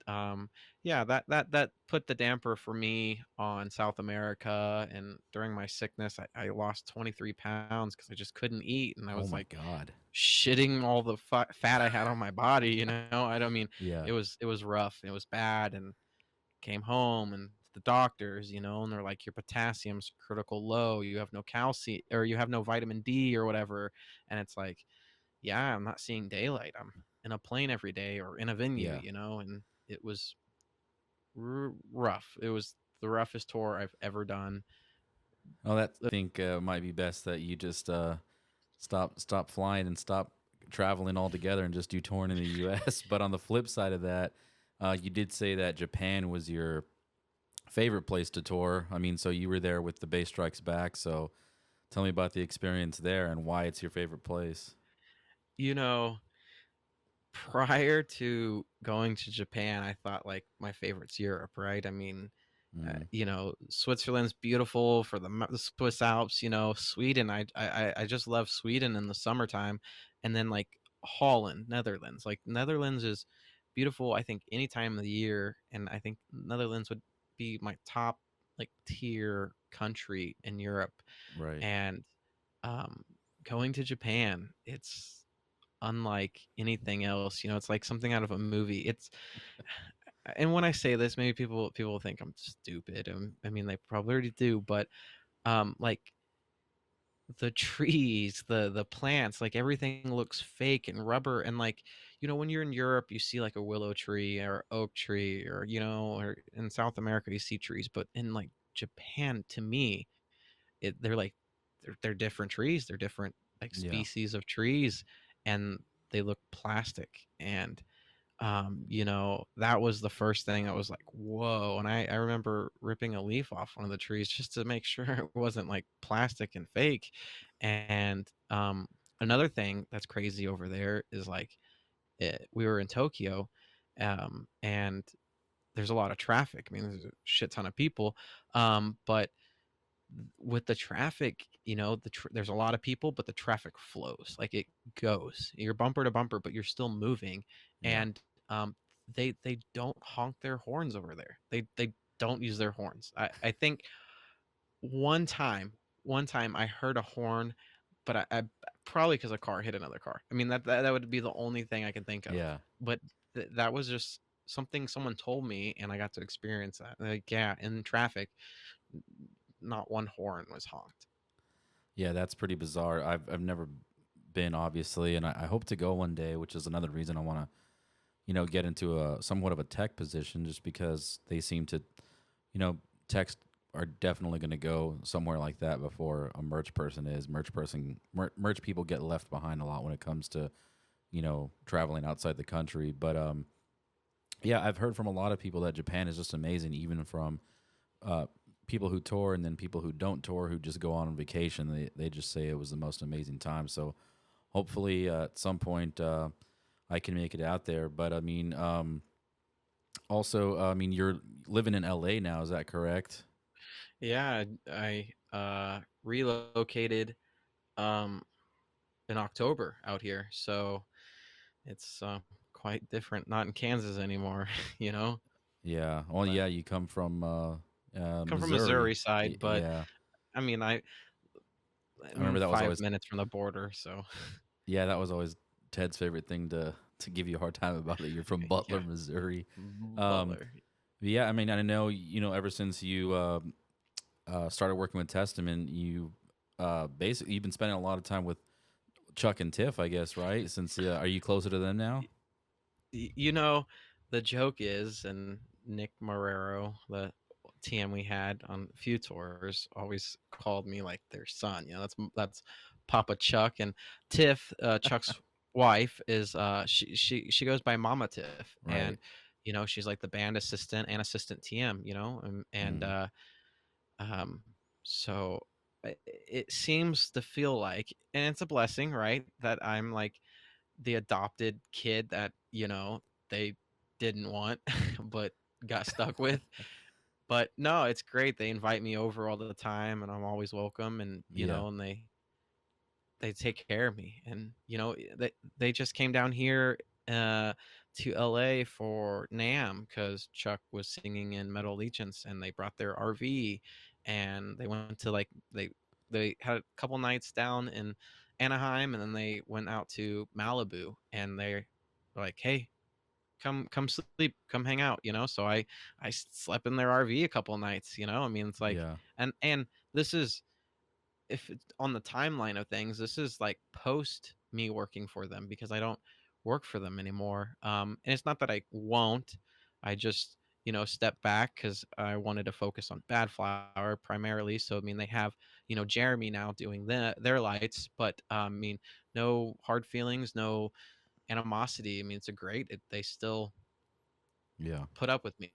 yeah, that put the damper for me on South America. And during my sickness, I lost 23 pounds because I just couldn't eat, and I Oh was my like God. shitting all the fat I had on my body. I don't mean, Yeah. it was rough, it was bad. And came home and the doctors, and they're like, your potassium's critical low, you have no calcium, or you have no vitamin D or whatever. And it's like, yeah, I'm not seeing daylight, I'm in a plane every day or in a venue, Yeah. and it was rough. It was the roughest tour I've ever done. Oh, that I think might be best that you just stop flying and stop traveling altogether and just do touring in the U.S. But on the flip side of that, you did say that Japan was your favorite place to tour. I mean, so you were there with the Bass Strikes Back. So tell me about the experience there and why it's your favorite place. You know, prior to going to Japan, I thought like my favorite's Europe, right? I mean, Mm, Switzerland's beautiful for the Swiss Alps. Sweden. I just love Sweden in the summertime, and then like Holland, Netherlands. Like Netherlands is beautiful. I think any time of the year, and I think Netherlands would be my top like tier country in Europe. right. And um, going to Japan, it's unlike anything else. It's like something out of a movie. And when I say this, maybe people think I'm stupid. I mean, they probably already do, but like the trees, the plants, like everything looks fake and rubber. And like, when you're in Europe, you see like a willow tree or oak tree, or or in South America, you see trees. But in like Japan, to me, they're like they're different trees. They're different like Yeah. species of trees, and they look plastic. And that was the first thing I was like, whoa. And I remember ripping a leaf off one of the trees just to make sure it wasn't like plastic and fake. And another thing that's crazy over there is like we were in Tokyo, and there's a lot of traffic. I mean, there's a shit ton of people, but with the traffic, there's a lot of people, but the traffic flows, like it goes. You're bumper to bumper, but you're still moving. Yeah. And they don't honk their horns over there. They don't use their horns. I think one time, I heard a horn, but I probably because a car hit another car. I mean that would be the only thing I can think of. Yeah. But that was just something someone told me, and I got to experience that. Like, yeah, in traffic, not one horn was honked. Yeah, that's pretty bizarre. I've never been, obviously, and I hope to go one day, which is another reason I want to, get into a somewhat of a tech position, just because they seem to, techs are definitely going to go somewhere like that before a merch person is. Merch people get left behind a lot when it comes to, traveling outside the country. But yeah, I've heard from a lot of people that Japan is just amazing, even from uh, people who tour and then people who don't tour who just go on vacation. They just say it was the most amazing time. So hopefully at some point I can make it out there. But I mean, also, I mean, you're living in LA now. Is that correct? Yeah, I relocated um in October out here. So it's quite different. Not in Kansas anymore, you know. Yeah. Well, But yeah, you come from come from Missouri. Missouri side, but Yeah. I mean, I remember I'm that was 5 always, minutes from the border, so yeah, that was always Ted's favorite thing to give you a hard time about, that you're from Butler, yeah, Missouri. Um, Butler. but yeah, I mean, I know, ever since you started working with Testament, you basically you've been spending a lot of time with Chuck and Tiff, I guess, right? Since are you closer to them now? You know, the joke is, and Nick Marrero, the TM we had on a few tours, always called me like their son. That's Papa Chuck. And Tiff, Chuck's wife, is she goes by Mama Tiff. Right. And she's like the band assistant and assistant TM. And Mm. um, so it seems to feel like, and it's a blessing, right, that I'm like the adopted kid that they didn't want but got stuck with. But no, it's great. They invite me over all the time, and I'm always welcome. And Yeah. and they take care of me. And they just came down here to LA for NAM because Chuck was singing in Metal Allegiance, and they brought their RV, and they went to like they had a couple nights down in Anaheim, and then they went out to Malibu, and they're like, hey, come sleep, come hang out. So I slept in their RV a couple nights. I mean, it's like, Yeah. and this is, if it's on the timeline of things, this is like post me working for them, because I don't work for them anymore. And it's not that I won't. I just step back because I wanted to focus on Bad Flower primarily. So I mean, they have Jeremy now doing their lights, but I mean, no hard feelings, no animosity. I mean, it's a great. They still Yeah. put up with me,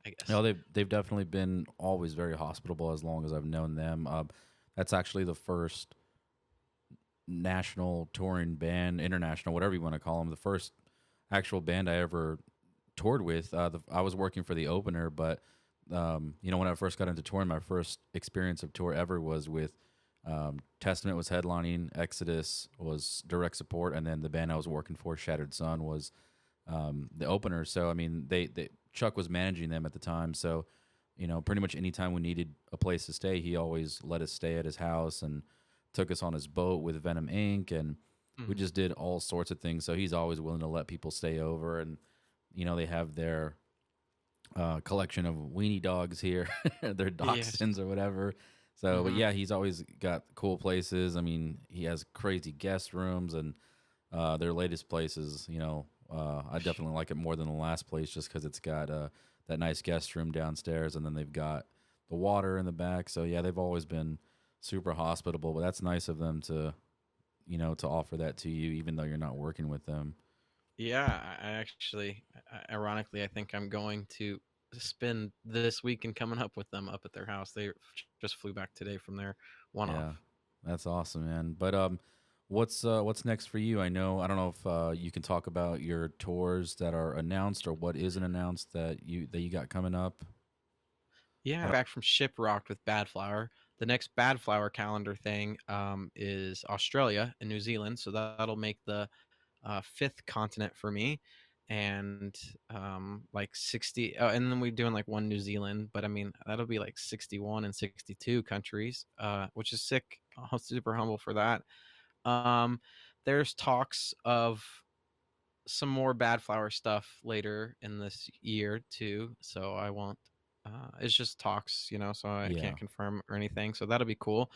I No, guess. they've definitely been always very hospitable as long as I've known them. That's actually the first national touring band, international, whatever you want to call them, the first actual band I ever toured with. I was working for the opener, but when I first got into touring, my first experience of tour ever was with Testament was headlining, Exodus was direct support, and then the band I was working for, Shattered Sun, was the opener. So I mean, they Chuck was managing them at the time, so pretty much anytime we needed a place to stay, he always let us stay at his house and took us on his boat with Venom Inc. And we Mhm. just did all sorts of things. So he's always willing to let people stay over, and they have their collection of weenie dogs here, their Yes. dachshunds or whatever. So, but Hmm. yeah, he's always got cool places. I mean, he has crazy guest rooms, and their latest places. I definitely like it more than the last place just because it's got that nice guest room downstairs, and then they've got the water in the back. So yeah, they've always been super hospitable. But that's nice of them to to offer that to you, even though you're not working with them. Yeah, I actually, ironically, I think I'm going to spend this weekend coming up with them up at their house. They just flew back today from their one-off. Yeah, that's awesome, man. But what's next for you? I don't know if you can talk about your tours that are announced or what isn't announced that you got coming up. Yeah, back from Shiprocked with Bad Flower. The next Bad Flower calendar thing is Australia and New Zealand, so that'll make the fifth continent for me, and like 60. Oh, and then we're doing like one New Zealand, but I mean that'll be like 61 and 62 countries, which is sick. I'm super humble for that. Um, there's talks of some more Bad Flower stuff later in this year too, so I won't. It's just talks, so I Yeah, can't confirm or anything. So that'll be cool.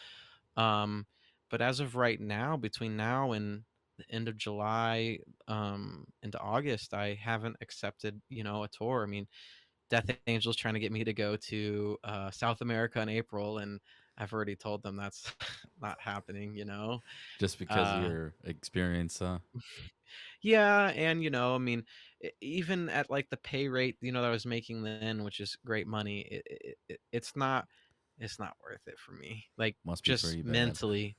Um, but as of right now, between now and the end of July, into August, I haven't accepted, a tour. I mean, Death Angel's trying to get me to go to South America in April, and I've already told them that's not happening. just because of Uh, your experience. Yeah, and I mean, even at like the pay rate, that I was making then, which is great money, it's not worth it for me. Like Must be just pretty bad. mentally,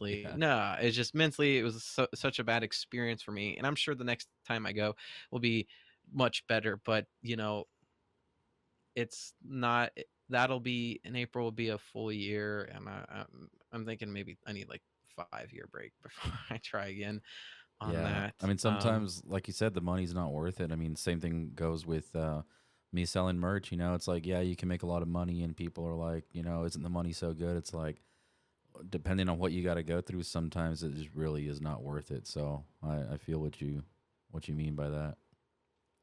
Yeah, no, it's just mentally, it was such a bad experience for me, and I'm sure the next time I go will be much better. But it's not. That'll be in April. Will be a full year, and I'm thinking maybe I need like 5-year break before I try again on yeah. that. I mean, sometimes, like you said, the money's not worth it. I mean, same thing goes with me selling merch. It's like, yeah, you can make a lot of money, and people are like, isn't the money so good? It's like, depending on what you got to go through, sometimes it just really is not worth it. So I feel what you mean by that.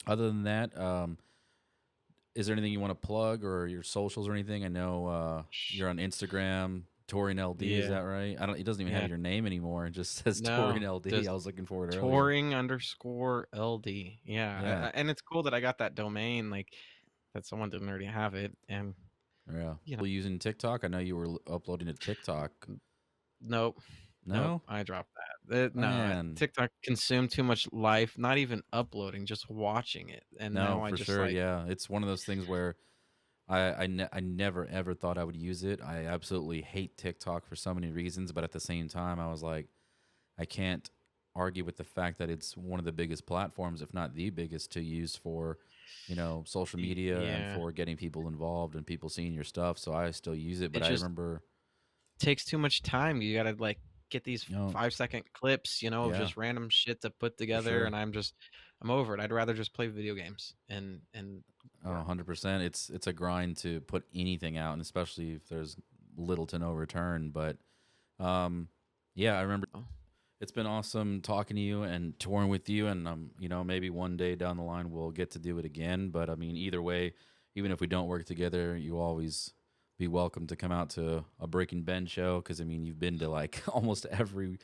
Other than that, is there anything you want to plug or your socials or anything? I know you're on Instagram, Touring LD. Is Yeah, that right? I don't. It doesn't even have yeah. your name anymore. It just says Touring No, LD. I just was looking for it earlier. touring underscore LD. Yeah, Yeah, and it's cool that I got that domain, like that someone didn't already have it, and yeah. you know, Well, using TikTok, I know you were uploading to TikTok. nope, nope, No, I dropped that. No, man. TikTok consumed too much life. Not even uploading, just watching it, and No, now I for just sure. like, Yeah, it's one of those things where I never ever thought I would use it. I absolutely hate TikTok for so many reasons, but at the same time, I was like, I can't argue with the fact that it's one of the biggest platforms, if not the biggest, to use for, social media and yeah, for getting people involved and people seeing your stuff. So I still use it, it but I just remember, takes too much time. You gotta like get these you 5-second clips, of yeah, just random shit to put for together, sure. and I'm over it. I'd rather just play video games and Oh, work. 100%. It's a grind to put anything out, and especially if there's little to no return. But um, yeah, I remember Oh, it's been awesome talking to you and touring with you, and maybe one day down the line we'll get to do it again. But I mean, either way, even if we don't work together, you always be welcome to come out to a Breaking Ben show because I mean, you've been to like almost every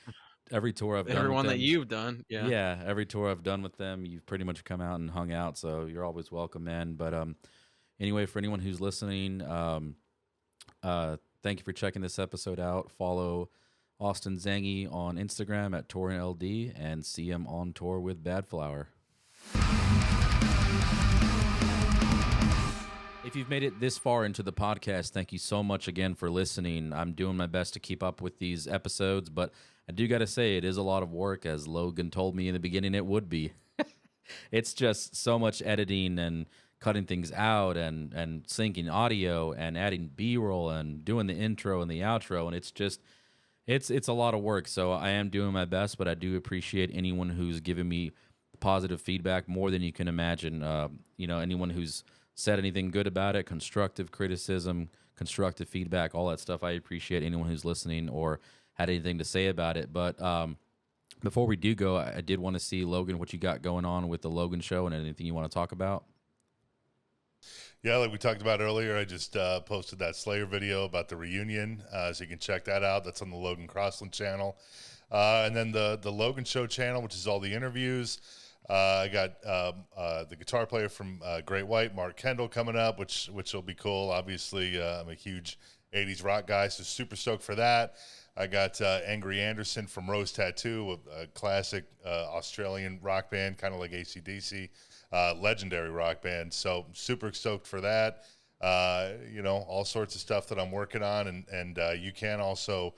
tour I've done. Everyone with that them, you've done. Yeah. yeah, every tour I've done with them, you've pretty much come out and hung out. So you're always welcome, man. But anyway, for anyone who's listening, thank you for checking this episode out. Follow Austin Zangi on Instagram at TouringLD and see him on tour with Bad Flower. If you've made it this far into the podcast, thank you so much again for listening. I'm doing my best to keep up with these episodes, but I do got to say it is a lot of work, as Logan told me in the beginning it would be. It's just so much editing and cutting things out and syncing audio and adding B-roll and doing the intro and the outro, and it's a lot of work. So I am doing my best, but I do appreciate anyone who's given me positive feedback more than you can imagine. Anyone who's said anything good about it, constructive criticism, constructive feedback, all that stuff. I appreciate anyone who's listening or had anything to say about it. But before we do go, I did want to see, Logan, what you got going on with the Logan show and anything you want to talk about. Yeah, like we talked about earlier, I just posted that Slayer video about the reunion, so you can check that out. That's on the Logan Crossland channel. And then the Logan Show channel, which is all the interviews. I got the guitar player from Great White, Mark Kendall, coming up, which will be cool. Obviously, I'm a huge 80s rock guy, so super stoked for that. I got Angry Anderson from Rose Tattoo, a classic Australian rock band, kind of like AC/DC, legendary rock band. So super stoked for that. All sorts of stuff that I'm working on, and you can also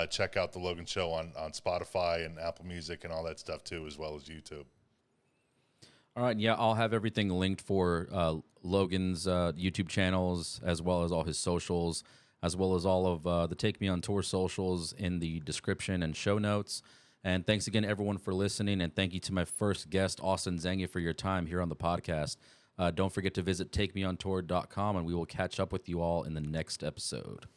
check out the Logan Show on Spotify and Apple Music and all that stuff too, as well as YouTube. All right, yeah, I'll have everything linked for Logan's YouTube channels, as well as all his socials, as well as all of the Take Me on Tour socials in the description and show notes. And thanks again, everyone, for listening, and thank you to my first guest, Austin Zangi, for your time here on the podcast. Don't forget to visit takemeontour.com, and we will catch up with you all in the next episode.